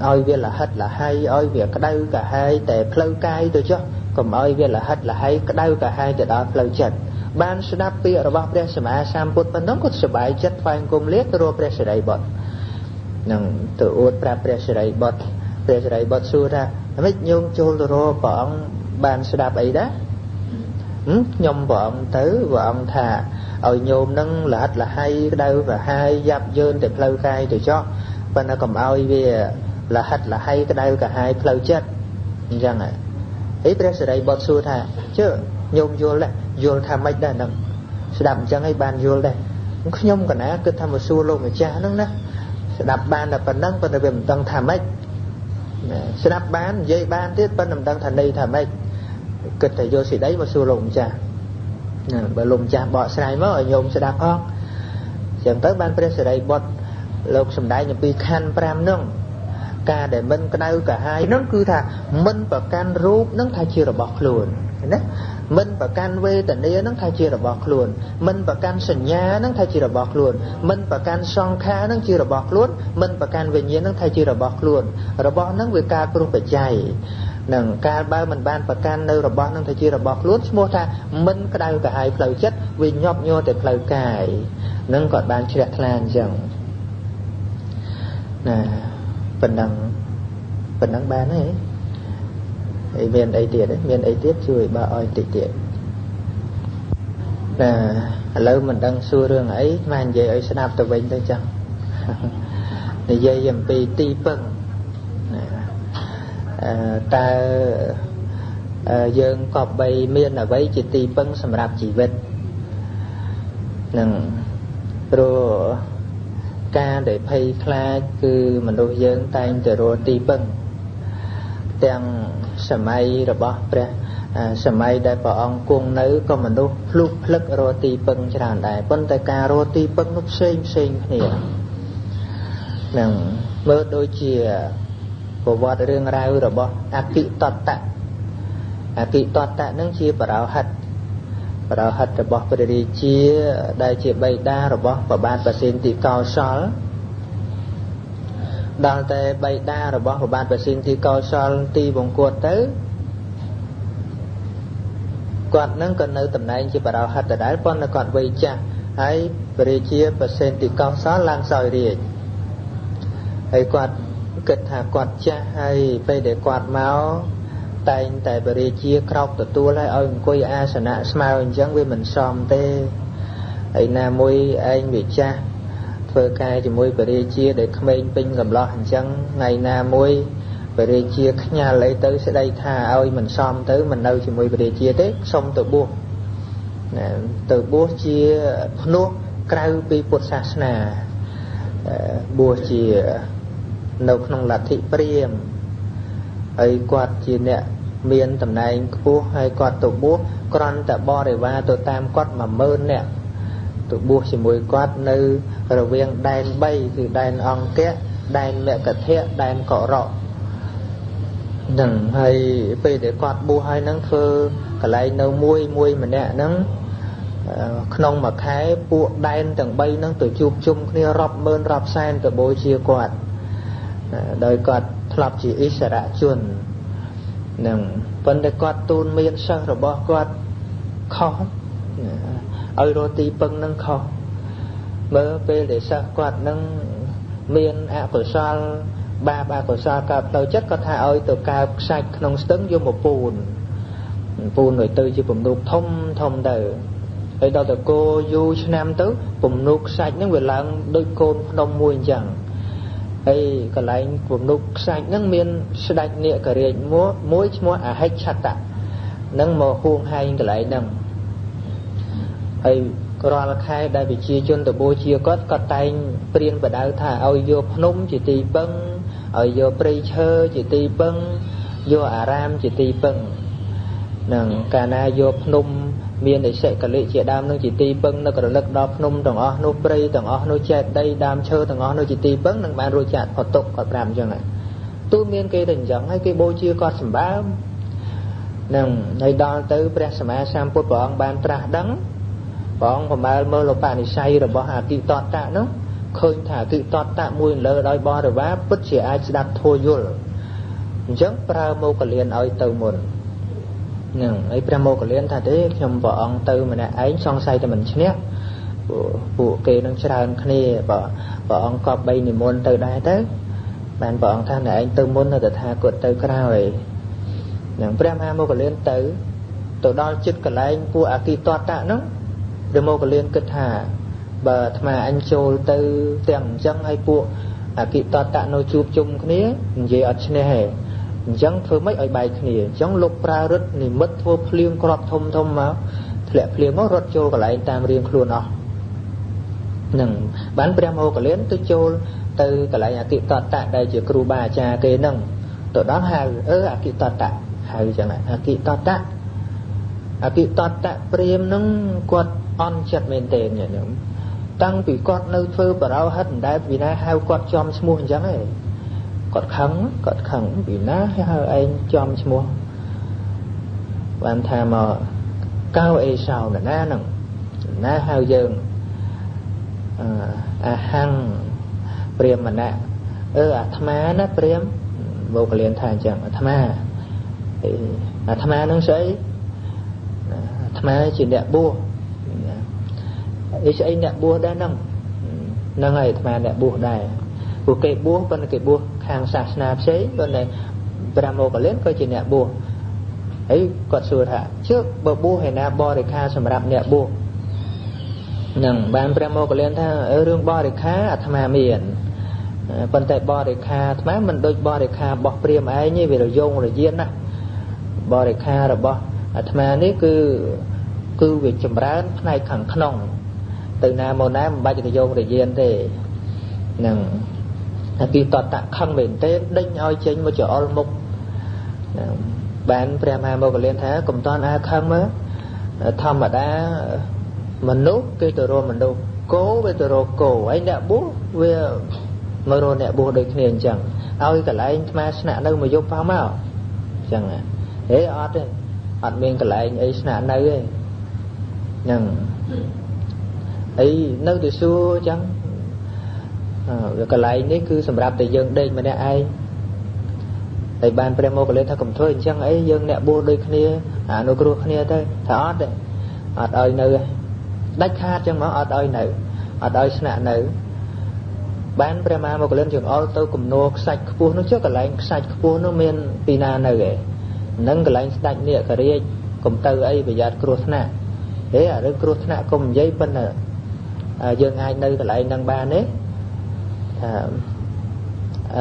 ឲ្យវាលហិតលហៃឲ្យវាក្តៅកាហាយតែផ្លូវកាយទៅចុះកុំឲ្យវាលហិតលហៃក្តៅកាហាយទៅដល់ផ្លូវចិត្តបានស្ដាប់ពាក្យរបស់ព្រះសម្មាសម្ពុទ្ធប៉ុណ្ណឹងក៏សប្បាយចិត្តថ្វាយអង្គមលាទៅរកព្រះសិរីបុត្រនឹងទៅអួតប្រាប់ព្រះសិរីបុត្រព្រះសិរីបុត្រសួរថាម៉េចញោមចូលទៅរកព្រះអង្គបានស្ដាប់អីដែរ nhom vợ ông thà ở nhôm nâng là hay đâu và hai giáp dơn để phơi khai để cho và nó còn ao về là hay cái đâu cả hai phơi chết rằng à ấy bây giờ đây bớt xua thà chứ nhôm vô lại vô tham mấy đây nè đập chẳng hay bàn vô đây nhôm cả ná cứ tham một xua luôn mà cha nâng đó đập bàn là phần nâng phần là về mình tăng tham mấy sẽ đập bán dây ban tiếp phần nằm tăng thành đây tham mấy kịch thầy vô xì đấy mà xua lùng cha bởi lùng cha bỏ sai mới ở nhôm sẽ đạp không chẳng tới ban bây giờ đây bớt lục sầm đáy nhập đi khăn pram nâng ca để mình cái đâu cả hai nó cứ thà mình và can rúp nó thay chia là bọc luôn đấy mình và can vê tận đây nó thay chia là bọc luôn mình và can sần nhà nó thay chia là bọc luôn mình và can song kha nó chia là bọc luôn mình và can về nhiên nó thay chia là bọc luôn rồi bọc nó về ca cũng phải chạy nằng ca ba mình ban và can nơi rồi bọc nó thay chia là bọc luôn mua tha mình cái đâu cả hai phơi chất vì nhọp nhô để phơi cài nó còn ban chia lan chẳng nè phần đăng bán ấy miền ấy tiệt đấy miền ấy tiết chui bà oi tiệt là lâu mình đang xua rương ấy mang về ấy sẽ nạp tờ vinh thôi chăng thì dây dầm pi ti bưng ta dương cọp bay miền ở vậy chỉ ti bưng sầm rạp chỉ vinh nằng rồi ca để pay kha cứ mình đôi dương tay từ rồi ti bưng tiếng sầm ai rồi bỏ ra sầm ai đại bảo ông cuồng nữ có mình đôi lúc lắc rồi ti bưng tràn đại phân tay ca rồi ti bưng lúc xinh nè nằng mơ đôi chìa của vợ riêng rau rồi bỏ kỹ tọt tạ nâng chia bảo hạt rồi bỏ về đi chia đại chia bay đa rồi bỏ và ban và xin thì cao sỏi đào tê bay đa rồi bỏ và ban và xin thì cao sỏi ti vòng cuột tới quạt nâng cần nơi tầm này chia bảo hạt ở đáy con là còn vây cha ấy về đi chia và xin thì cao sỏi lang sỏi đi ấy quạt kịch hạ quạt cha hay về để quạt máu tay tại bề chia khóc từ tua lại ơi quay a sanh ạ smile chẳng với mình xòm tê ấy na môi anh bị cha phơi cay thì môi bề chia để khmênh pin cầm lo hành chẳng ngày na môi bề chia nhà lấy tới sẽ đây tha ơi mình xòm tới mình đâu thì môi bề chia tết xong từ buông chia nuốt cày bị bột sạt nà buông chia nấu không là thị priêm ấy quạt chỉ nè miền tầm này bố hay quạt tổ bố con ta bo để va tổ tam quạt mà mơn nè tổ bố chỉ mùi quạt nơi rồi viên đàn bay từ đàn ong té đàn mẹ cả thẹ đàn cọ rọ đừng hay về để quạt bố hay nắng phơ cả lại nấu muôi mà nè nắng không mà khai bố đàn tầng bay nắng từ chụp chung kia rọp mơn rọp san từ bố chia quạt đời quạt thọp chỉ ít sẽ đã chuồn nâng vấn đề quạt tôn miên sơ rồi bỏ quạt khó ơi rô tí bưng nâng khó mơ về để sơ quạt nâng miên ạ của sao ba của sao cả đầu chất có thả ơi từ cao sạch nông tấn vô một bùn người tư chỉ bùm nụt thông đời ở đó từ cô du nam tứ bùm nụt sạch những người làng đôi côn đông mùi chẳng ấy còn lại vùng nục sạch nâng miên sạch nịa cả riêng mỗi hết chặt tạ nâng mồ khuôn hai cái lại nâng ấy còn là khai đại bị chia chôn từ bố chia có tay priên và đau thả ôi vô phnom chỉ tì bưng ôi vô preacher chỉ tì bưng vô aram chỉ tì bưng nâng cả na vô phnom miền để sẽ cả lệ chia đam nó chỉ ti bưng nó còn lực đo phnom tầng ó nó prey tầng ó nó chẹt đây đam chơi tầng ó nó chỉ ti bưng nâng ban rồi chặt phật tục còn làm cho này tu miền cây đình giống hay cây bôi chia con sầm bám nâng nơi đó tới Brahma Sam Put bọn ban tra đắng bọn của mà mơ lộc bản say rồi bỏ hà kỵ tọt tạ nó khơi thả kỵ tọt tạ mùi lơ đói bo rồi vá bất chỉ ai đạp thôi vô giống pra mô cả liền ở từ một ấy pramo của liên thà thế nhom vợ ông tư mà nè ấy song say thì mình nhé vụ kê nó tràn khné vợ ông cọp bay niệm môn từ đây tới bạn vợ ông than này anh tư môn là từ tha cột từ cái nào vậy nhang pramo của liên tử từ đó chích cái lại của à kỳ toát tạ nó rồi mô cái liên kết hà bờ mà anh trôi từ tiền chân hay của à kỳ toát tạ nó chụp chung cái này gì ở trên này chẳng phơi mấy ở bài này chẳng lục ra rất thì mất vô phliêng crop thông thông máu lẹ phliêng nó rất trôi cái lại tam riêng luôn đó nâng bán prem hồ cái liên tới trôi từ cái lại à kỳ toát tạ đây chỉ kêu bà cha cái nâng từ đó hai à kỳ toát tạ hai chẳng hạn à kỳ toát tạ à kỳ toát tạ prem nó quật on chặt mền tền nhỉ nhung tăng bị quật nơi phơi bảo đâu hết đại vì na hai quật chom mua chẳng ấy quật khẳng vì na hai anh chom mua bạn tham mà cao e sào là na nằng na hai dương à hăng prem mà nè tham na prem vô cái liền thành chẳng tham nó sẽ tham chỉ đẹp bùa ý sẽ đẹp bùa đã nâng này tham đẹp bùa đây của cái bùa bên cái bùa hàng sạch nạp xế bên này bramo có lên coi chỉ đẹp bùa ấy còn sửa thả trước bờ bùa hay na bo để kha sầm rạp đẹp bùa nâng ban bramo có lên tha ở rương bo để khá tham miền bên tại bo để kha tham mình đôi bo để kha bọc prem ấy như về rồi dùng rồi diễn nè bo để kha rồi bo tham này cứ việc chấm rán này khẳng khong từ nam môn nam ba chục dùng rồi diễn thì nâng khi toàn tạ khăng bền tê đinh oi chênh một chỗ ol mục bạn prem hai mô lên thế cùng toàn a khăng mới thầm mà đã mình nút cái từ rồi mình đâu cố với từ rồi cổ anh đã bố về mà rồi nè bố được liền chẳng ôi cả lại mà sạ đâu mà vô pháo máu chẳng à thế ọt đấy ọt miền cả lại ấy sạ nơi ấy nhằng ấy nơi từ xưa chẳng cả lại đấy cứ sầm rạp từ dân đây mà nè ai tại ban premo có lên thay cầm thôi chẳng ấy dân nè bố đây kia nó kêu kia thôi thà ọt đấy ọt ơi nơi đách khát chẳng mà ọt ơi nơi ọt ơi sạ nơi bán prema một cái lên trường ô tô cùng nô sạch phù nó trước cái lạnh sạch phù nó miền pina này vậy nâng cái lạnh sạch nè cái riêng cùng từ ấy về giặt cột nè thế à cái cột nè cùng giấy bên là dân ai nơi cái lạnh nâng ba nế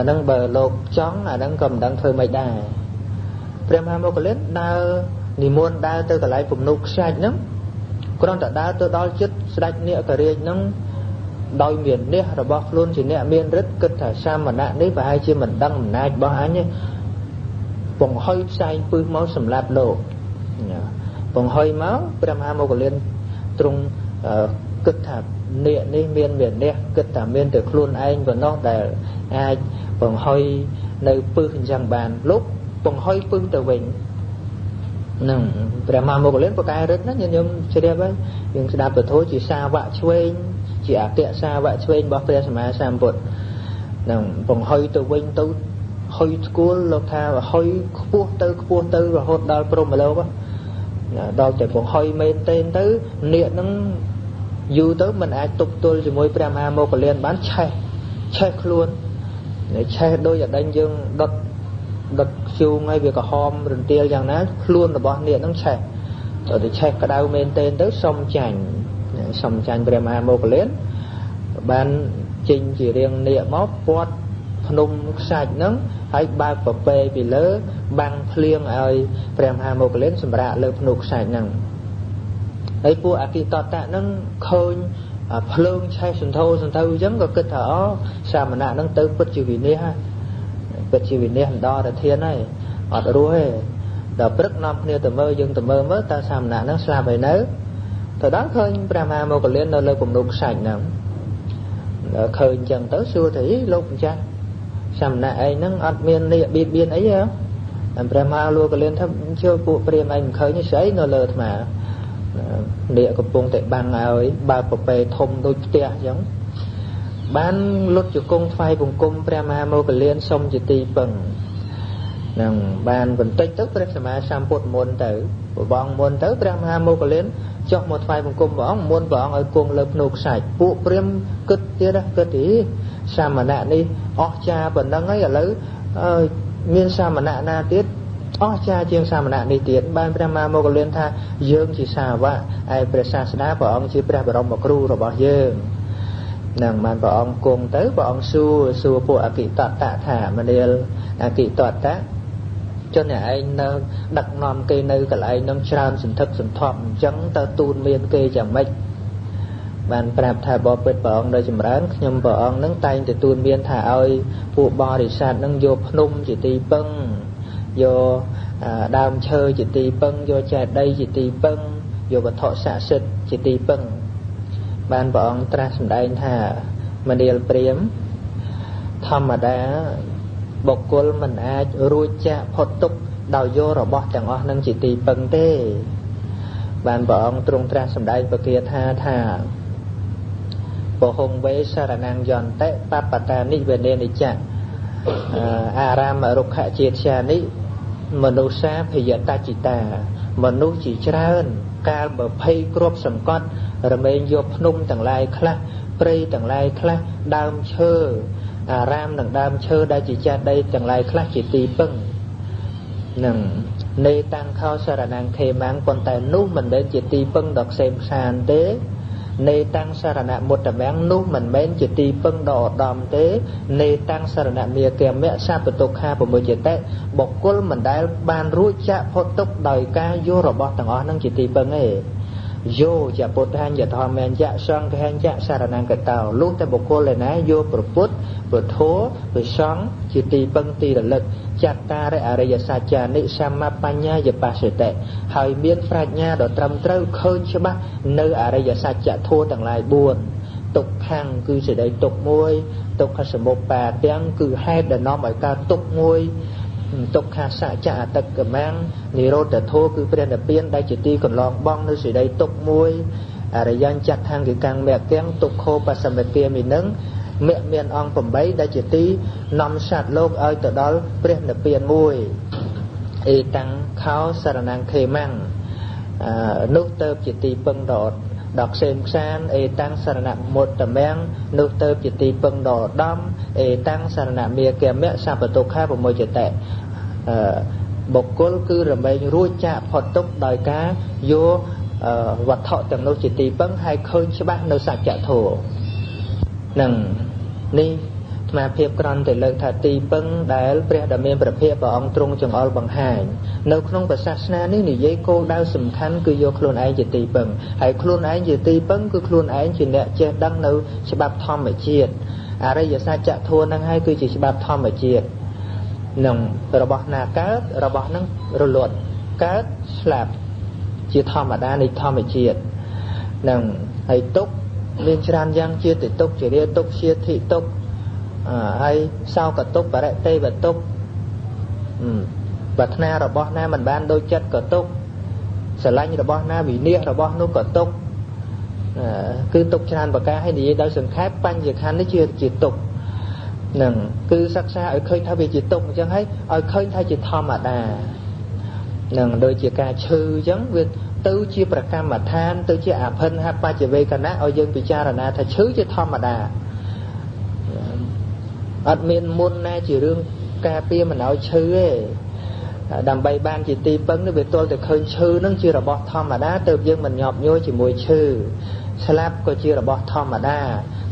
nâng bờ lột chón nâng cầm nâng phơi mày đà prema một cái lên đa ni muôn đa từ cái lạnh cùng nô sạch lắm còn đã đa từ đó chết sạch nè cái riêng nâng đôi miền nè rồi bóc luôn chỉ nè miền rất cất thả sa mà nạn đấy và hai chi mình đăng mình nay bao án nhé vòng hơi say pư máu sầm lạp lộ vòng hơi máu prem hai một lên trung cất thả nè đi miền nè cất thả miền từ luôn anh và nó để ai vòng hơi nơi pư hình dạng bàn lúc vòng hơi pư từ vịnh prem hai một lên có cái rất nhất nhưng chưa đẹp ấy nhưng sẽ đạp từ thôi chỉ xa vạ chuê chỉ ác tiện xa vậy trên bao phê mà xem bột vòng hơi từ vinh tới hơi cua lột tha và hơi cua tư và hốt đào pro mà lâu quá đào chạy vòng hơi men tên tới niệm nó dù tới mình ai tục tôi chỉ mỗi prem hai một liền bán che luôn để che đôi ở đây dương đợt siêu ngay việc cả hôm rừng tiêu rằng nó luôn là bọn niệm nó che rồi để che cả đào men tên tới sông chành prem hai một lên ban trình chỉ riêng niệm móc quạt nung sạch nắng hay ba cà phê vì lỡ băng phliêng ơi prem hai một lên sầm rạ lỡ nung sạch nằng ấy pua aki tọt tạ nắng khơi phliêng chai sần thâu giống có cơ thở sao mà nã nắng tới bất chịu vì nè đo là thiên này ở ruồi đợt rất năm kia tầm mơ mới ta sao mà nã nắng xa về nớ thời đó khơi Brahma một cái lên nơi cùng đục sạch nè khơi chẳng tới xưa thì lúc cha sầm nè ấy nó ăn miên nè biên ấy á Brahma luôn cái lên thấp chưa cụ prem anh khơi như sấy nó lợt mà địa của vùng tại bang ấy ba cặp bè thông đôi tia giống bán lót cho cung phai cùng cung Brahma một cái lên xong chỉ tì bằng bàn vẫn tích tức Brahma sam bột môn tử bong môn tử Brahma một cái lên cho một vài vùng cung bóng muôn bóng ở cùng lập nục sạch phụ prem cất tiết đó cất tí sa mà nạ đi cha vẫn đang ấy ở lấy miên sa mà nạ na tiết cha chiêng sa mạ ni tiện ban Brahma Ma Moggallon tha dương chỉ sa vạ aiព្រះសាស្តាព្រះអង្គជាព្រះបរមគ្រូរបស់យើងនឹងបានព្រះអង្គគង់ទៅព្រះអង្គសួរពួកអគិតតៈថាមនាលអគិតតៈជនអ្នកឯងនៅដឹកនាំគេនៅកន្លែងនឹងច្រើនសន្ធឹកសន្ធាប់អញ្ចឹងទៅទូនមានគេយ៉ាងម៉េចបានប្រាប់ថាបបិទ្ធព្រះអង្គដោយចម្រើនខ្ញុំព្រះអង្គនឹងតែងទទួលមានថាឲ្យពួកបរិស័ទនឹងយកភ្នំជាទីពឹងយកដើមឈើជាទីពឹងយកចេតិយជាទីពឹងយកវត្ថុស័ក្តិសិទ្ធិជាទីពឹងបានព្រះអង្គត្រាស់សម្ដែងថាមនាលព្រាហ្មណ៍ធម្មតាបុគ្គលមិនអាចរួចចាកផុតទុក្ខដោយយករបស់ទាំងអស់នឹងជាទីពឹងទេបានព្រះអង្គទ្រង់ត្រាស់សម្ដែងបកាថាបហុងវេសារណង្យន្តិបបតានិវេនេនិចៈអារាមរុក្ខជាតិជានិមនុស្សាភយតចិតាមនុស្សជាច្រើនកាលបើភ័យគ្របសង្កត់រមែងយកភ្នំទាំងឡាយខ្លះព្រៃទាំងឡាយខ្លះដើមឈើអារាមនឹងដើមឈើដែលជាចេតិយទាំងឡាយខ្លះជាទីពឹងនឹងនេតាំងខោសារណង្ខេម៉ាំងប៉ុន្តែនោះមិនមែនជាទីពឹងដ៏ខ្សែមខ្សានទេនេតាំងសារណមុត្តមាំងនោះមិនមែនជាទីពឹងដ៏ឧត្តមទេនេតាំងសារណមាគមៈសពតុខាប្រមុជតិបុគ្គលមិនដែលបានរួចចាកផុតទុក្ខដោយការយករបស់ទាំងអស់នឹងជាទីពឹងទេយោជាពុទ្ធាញធម្មញ្ញៈសង្ឃញ្ញៈសារណង្កតោលុះតែបុគ្គលឯណាយកព្រះពុទ្ធព្រះធម៌ព្រះសង្ឃជាទីពឹងទីរលឹកចត្តារិអរិយសច្ចានិសម្មាបញ្ញាយបស្សតិហើយមានប្រាជ្ញាដ៏ត្រឹមត្រូវឃើញច្បាស់នៅអរិយសច្ចធម៌ទាំងឡាយ4ទុក្ខំគឺសេចក្តីទុក្ខមួយទុក្ខសមុប្បាទាំងគឺហេតុដែលនាំឲ្យកើតទុក្ខមួយទុក្ខសច្ចៈអតិកមាំងនិរោធធម៌គឺព្រះនិព្វានដែលជាទីកន្លងបងនៅសេចក្តីទុក្ខមួយអរិយញ្ញចត្ថាង្គិកាំងមគ្គំទុក្ខោបសម្បទាមីនឹងមគ្គមានអង្គ8ដែលជាទីនាំសត្វលោកឲ្យទៅដល់ព្រះនិព្វានមួយអេតាំងខោសារណង្ខេម៉ាំងនោះទៅជាទីពឹងដល់ខ្សែមខ្សានអេតាំងសារណមុត្តមាំងនោះទៅជាទីពឹងដល់ឧត្តមអេតាំងសារណមាគមៈសពតុខាប្រមុជតិបុគ្គលគឺរមែងរួចចាកផុតទុក្ខដោយការយកវត្ថុទាំងនោះជាទីពឹងហើយឃើញច្បាស់នៅសច្ចធម៌នឹងនេះស្មារភាពក្រន់តែលើកថាទីពឹងដែលព្រះដ៏មានព្រះភិក្ខព្រះអង្គទ្រង់ចង្អុលបង្ហាញនៅក្នុងព្រះសាសនានេះនិយាយគោលដៅសំខាន់គឺយកខ្លួនឯងជាទីពឹងហើយខ្លួនឯងជាទីពឹងគឺខ្លួនឯងជាអ្នកចេះដឹងនៅច្បាប់ធម្មជាតិអរិយសច្ចធម៌ហ្នឹងហើយគឺជាច្បាប់ធម្មជាតិនឹងរបស់ណាកើតរបស់ហ្នឹងរលត់កើតស្លាប់ជាធម្មតានៃធម្មជាតិនឹងហើយទុក្ខមានច្រើនយ៉ាងជាទុក្ខជារាទុក្ខជាធិទុក្ខហើយសោកទុក្ខបរិទេវទុក្ខប្រាថ្នារបស់ណាមិនបានដូចចិត្តក៏ទុក្ខស្រឡាញ់របស់ណាវិនិច្ឆ័យរបស់នោះក៏ទុក្ខគឺទុក្ខច្រើនប្រការហើយនិយាយដោយសង្ខេបបញ្ញខណ្ឌនេះជាទុក្ខនឹងគឺសិក្សាឲ្យឃើញថាវាជាទុក្ខអញ្ចឹងហើយឲ្យឃើញថាជាធម្មតានឹងដូចជាការឈឺអញ្ចឹងវាទៅជាប្រកម្មដ្ឋានទៅជាអភិនហបច្ចវេកណៈឲ្យយើងពិចារណាថាឈឺជាធម្មតាអត់មានមុនណាជារឿងការពារមិនឲ្យឈឺទេដើម្បីបានជាទីពឹងនេះវាទល់តែឃើញឈឺនឹងជារបស់ធម្មតាទៅយើងមិនញាប់ញយជាមួយឈឺស្លាប់ក៏ជារបស់ធម្មតា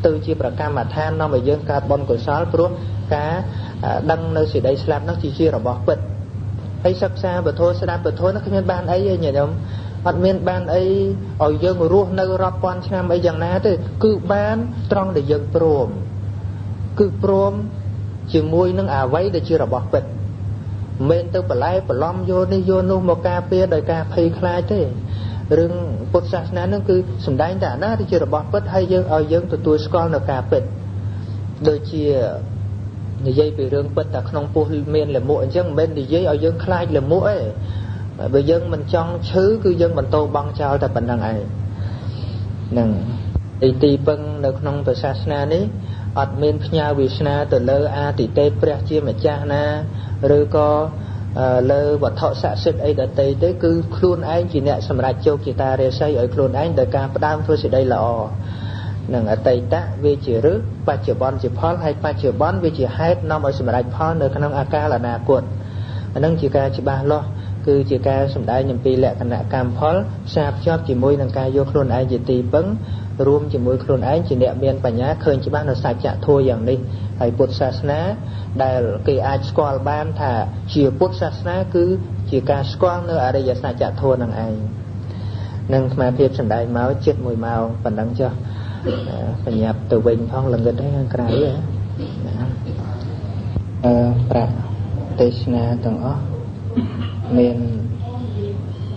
ទៅជាប្រកម្មដ្ឋាននាំឲ្យយើងកើតបុណ្យកុសលព្រោះការដឹងនៅសេចក្តីស្លាប់នោះជារបស់ពិតហើយសិក្សាពធស្ដាប់ពធនោះគ្មានបានអីទេញាតិញោមអត់មានបានអីឲ្យយើងរស់នៅរាប់ពាន់ឆ្នាំអីយ៉ាងណាទេគឺបានត្រង់ដែលយើងព្រមគឺព្រមជាមួយនឹងអ្វីដែលជារបស់ពិតមិនទៅបន្លែបន្លំយកនេះយកនោះមកការពារដោយការភ័យខ្លាចទេរឿងពុទ្ធសាសនានឹងគឺសំដែងតែអាណាដែលជារបស់ពិតហើយយើងឲ្យយើងទទួលស្គាល់នៅការពិតដូចជានិយាយពីរឿងពិតតែក្នុងពោះមានលមុខអញ្ចឹងមិនមែននិយាយឲ្យយើងខ្លាចលមុខទេបើយើងមិនចង់ឈឺគឺយើងបន្តបង់ចោលតែប៉ុណ្្នឹងឯងហ្នឹងទីពឹងនៅក្នុងព្រះសាសនានេះអត់មានផ្ញើវាសនាទៅលើអាទិទេពព្រះជាម្ចាស់ណាឬក៏លើវត្ថុស័ក្តិសិទ្ធិអីដទៃទេគឺខ្លួនឯងជាអ្នកសម្រេចជោគជតារាសីឲ្យខ្លួនឯងដោយការផ្ដើមធ្វើសេចក្តីល្អនឹងអតីតវាជាឫសបច្ចុប្បន្នជាផលហើយបច្ចុប្បន្នវាជាហេតុនាំឲ្យសម្រេចផលនៅក្នុងអាកាលអនាគត អានឹងជាការច្បាស់លាស់គឺជាការសម្ដែងអំពីលក្ខណៈកម្មផលផ្សារភ្ជាប់ជាមួយនឹងការយកខ្លួនឯងជាទីពឹងរួមជាមួយខ្លួនឯងជាអ្នកមានបញ្ញាឃើញច្បាស់នៅសច្ចធម៌យ៉ាងនេះហើយពុទ្ធសាសនាដែលគេអាចស្គាល់បានថាជាពុទ្ធសាសនាគឺជាការស្គាល់នៅអរិយសច្ចធម៌នឹងឯងនឹងស្មារតីសម្ដែងមកជិត1ម៉ោងប៉ុណ្ណឹងចុះបញ្ញាប់ទៅវិញផងល្ងឹតហើយខាងក្រៅប្រាក់ទេសនាទាំងអស់មាន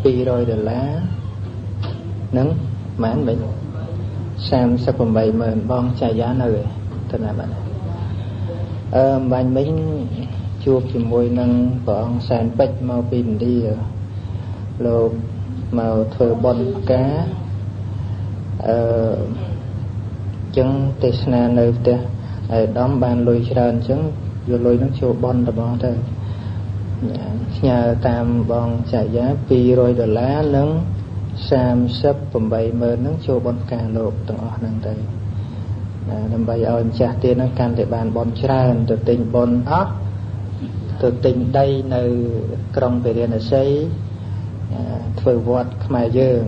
$200នឹងម៉ានវិញ38,000បងចាយានៅឯទៅណាបាទបាញ់មិញជួបជាមួយនឹងព្រះអង្គសែនពេជ្រមកពីឥណ្ឌាលោកមកធ្វើបុណ្យផ្កាចឹងទេសនានៅផ្ទះឯកឧត្តមបានលុយច្រើនចឹងយកលុយនឹងចូលបុណ្យរបស់ទៅផ្ញើតាមបងចាយា$200នឹង38,000នឹងចូលបុណ្យផ្កាលោកទាំងអស់ហ្នឹងទៅដើម្បីឲ្យម្ចាស់ទាននឹងកាន់តែបានបុណ្យច្រើនទៅទិញបុណ្យអស់ទៅទិញដីនៅក្រុងពារាណសីធ្វើវត្តខ្មែរយើង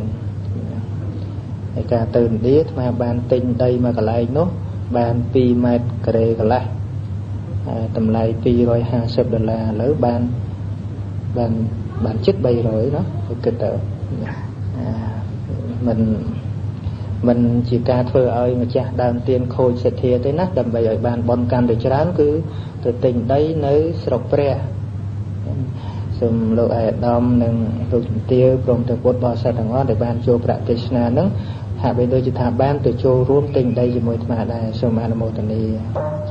ហើយការទៅឥណ្ឌាអាបានទិញដីមួយកន្លែងនោះបាន2 ម៉ែត្រការ៉េកន្លះតម្លៃ$250ឥឡូវបានជិត300ណាគិតទៅមិនជាការធ្វើឲ្យម្ចាស់ដើមទានខូចសទ្ធាទេណាដើម្បីឲ្យបានបុណ្យកាន់តែច្រើនគឺទៅទិញដីនៅស្រុកព្រះសូមលោកឯកឧត្តមនិងលោកជំទាវព្រមទាំងពុទ្ធបរិស័ទទាំងអស់ដែលបានចូលប្រតិស្នានឹងហាក់បីដូចជាថាបានទៅចូលរួមទិញដីជាមួយអាត្មាដែរសូមអនុមោទនា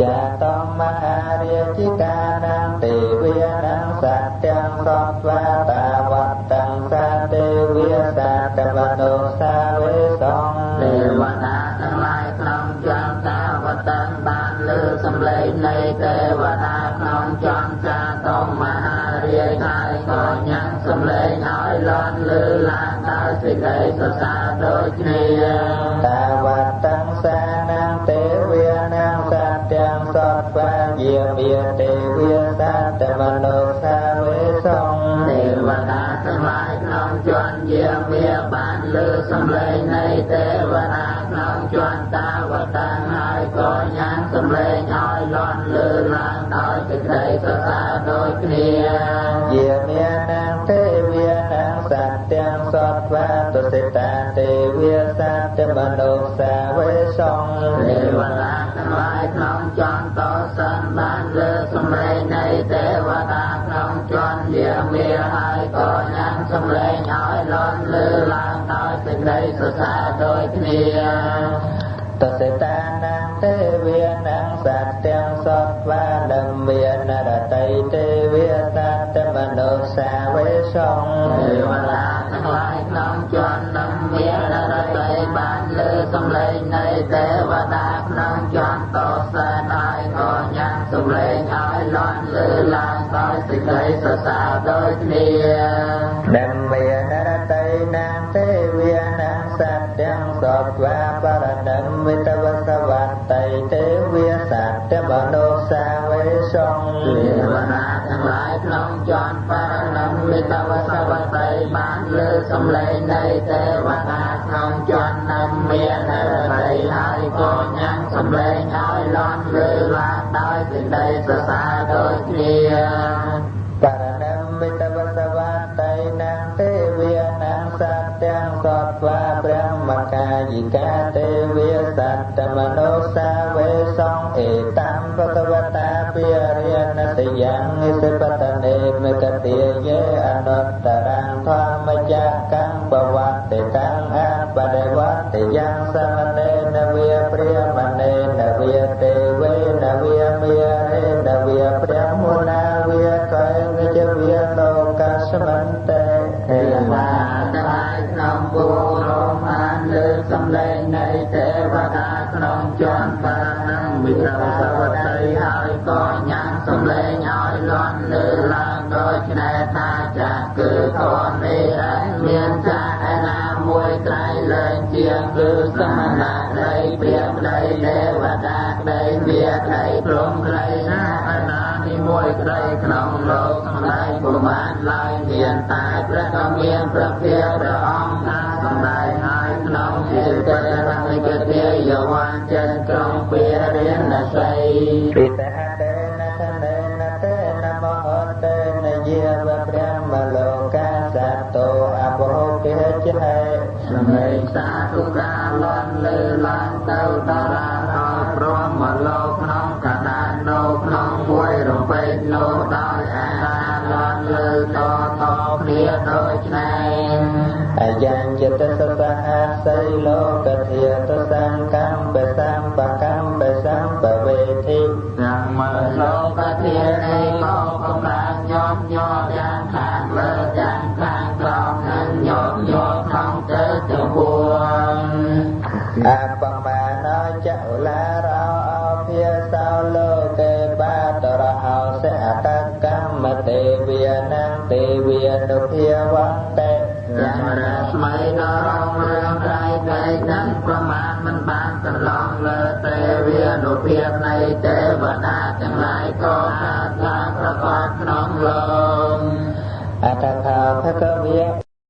ចាតមហារាជិកានាងទេវានាងសត្ទាំងសត្វាតាវត្តੰសាទេវាសាតវនោសាវេសងទេវតាទាំងឡាយក្នុងចន្ទតាវត្តੰបានលើសំឡេងនៃទេវតាក្នុងចន្ទចាតមហារាជហើយក៏ញ៉ាំសំឡេងឲ្យលន់លើឡើងដោយសេចក្តីសរសើរដូចគ្នាតាវត្តੰសានាងទេវានាងសត្ទាំងសត្វាយាមាទេវាសាតវនោសាវេសងទេវតាទាំងឡាយក្នុងចន្ទយាមាបានលើសំឡេងនៃទេវតាក្នុងចន្ទតាវត្តੰហើយក៏ញ៉ាំសំឡេងឲ្យលន់លើឡើងដោយសេចក្តីសរសើរដូចគ្នាយាមានាងទេវានាងសត្ទាំងសត្វាទុសិតាទេវាសាតវនោសាវេសងទេវតាទាំងឡាយក្នុងចន្ទតសិនបានលើសំឡេងនៃទេវតាក្នុងចន្ទយាមាហើយក៏ញ៉ាំសំឡេងឲ្យលន់លើឡើងដោយសេចក្តីសរសើរដូចគ្នាទុសិតានាងទេវានាងសត្ទាំងសត្វានឹងមាននរតីទេវាសាតវនោសាវេសងទេវតាទាំងឡាយក្នុងចន្ទនឹងមាននរតីបានលើសំឡេងនៃទេវតាក្នុងចន្ទតសិនហើយក៏ញ៉ាំសំឡេងឲ្យលន់លើឡើងដោយសេចក្តីសរសើរដូចគ្នានឹងមាននរតីនាងទេវានាងសត្ទាំងសត្វាបរណិមិតវសវត្តៃទេវាសាតវនោសាវេសងទេវតាទាំងឡាយក្នុងចន្ទបរណិមិតវសវត្តៃបានលើសំឡេងនៃទេវតាក្នុងចន្ទនឹងមាននរតីហើយក៏ញ៉ាំសំឡេងឲ្យលន់លើឡើងដោយសេចក្តីសរសើរដូចគ្នាបរណិមិតវសវត្តៃនាងទេវានាងសត្ទាំងសត្វាព្រះមកាយិកាទេវាសតមនោសាវេសងអេតំបតវតាពិរិយនតយ៉ាងនិសិបតនេមកតិយេអនុត្តរងធម្មចាកំបវតិកាំអបដេវតិយ៉ាងសមនេនវាព្រះមនេនវាទេវេនវាមេរេនវាព្រះមុណាវាកៃវិជវាលោកសមន្តេទេវតាទាំងឡាយក្នុងពុរមបានលើសំឡេងនៃទេវតាក្នុងចន្ទបរណិមិតវសវត្តៃហើយក៏ញ៉ាំសំឡេងឲ្យលន់លើឡើងដោយឆ្នេរថាចាស់គឺធននេះមានចាស់ឯណាមួយត្រៃលែងជាងគឺសមណៈក្តីព្រាហ្មណ៍ក្តីទេវតាក្តីវាក្តីព្រំក្តីណាឯណានេះមួយក្តីក្នុងលោកសម្ដែង ប្រមាណឡើយមានតែព្រះដ៏មានព្រះភាព្រះអង្គថាសម្ដែងហើយក្នុងជាទេរនិកទេយវ័នចិនក្រុងពារាណសីពិសេសទេនតនេនតេនមហតេនយាវព្រះមលោកាសតោអបហោគិចហេសម្លេងសាធុកាលន់លើឡើងទៅតារាដល់ព្រមលោកក្នុងកដាននៅក្នុងមួយរំពេចលោកដោយអាសាលន់លើតគ្នាដូចឆ្នៃអាយ៉ាងចិត្តសសាសីលោកធាតសង្កម្មបសម្បកម្មបសម្បវេធិយ៉ាងមើលលោកធានៃមកកំឡាញញោមញោយ៉ាងខាងលើយ៉ាងខាងក្រោមនឹងញោមញោក្នុងទៅទាំងពួងអបមាណចលារោអភិសោលោកេបាតរហោសអតកម្មទេវាណាទេវានុភាវតេយ៉ាងរស្មីដល់រងរឿងកាយតែនឹងប្រមាណមិនបានកន្លងលើទេវានុភាពនៃទេវតាទាំងឡាយក៏កើតឡើងប្រកបក្នុងលោកអតថាភគវេ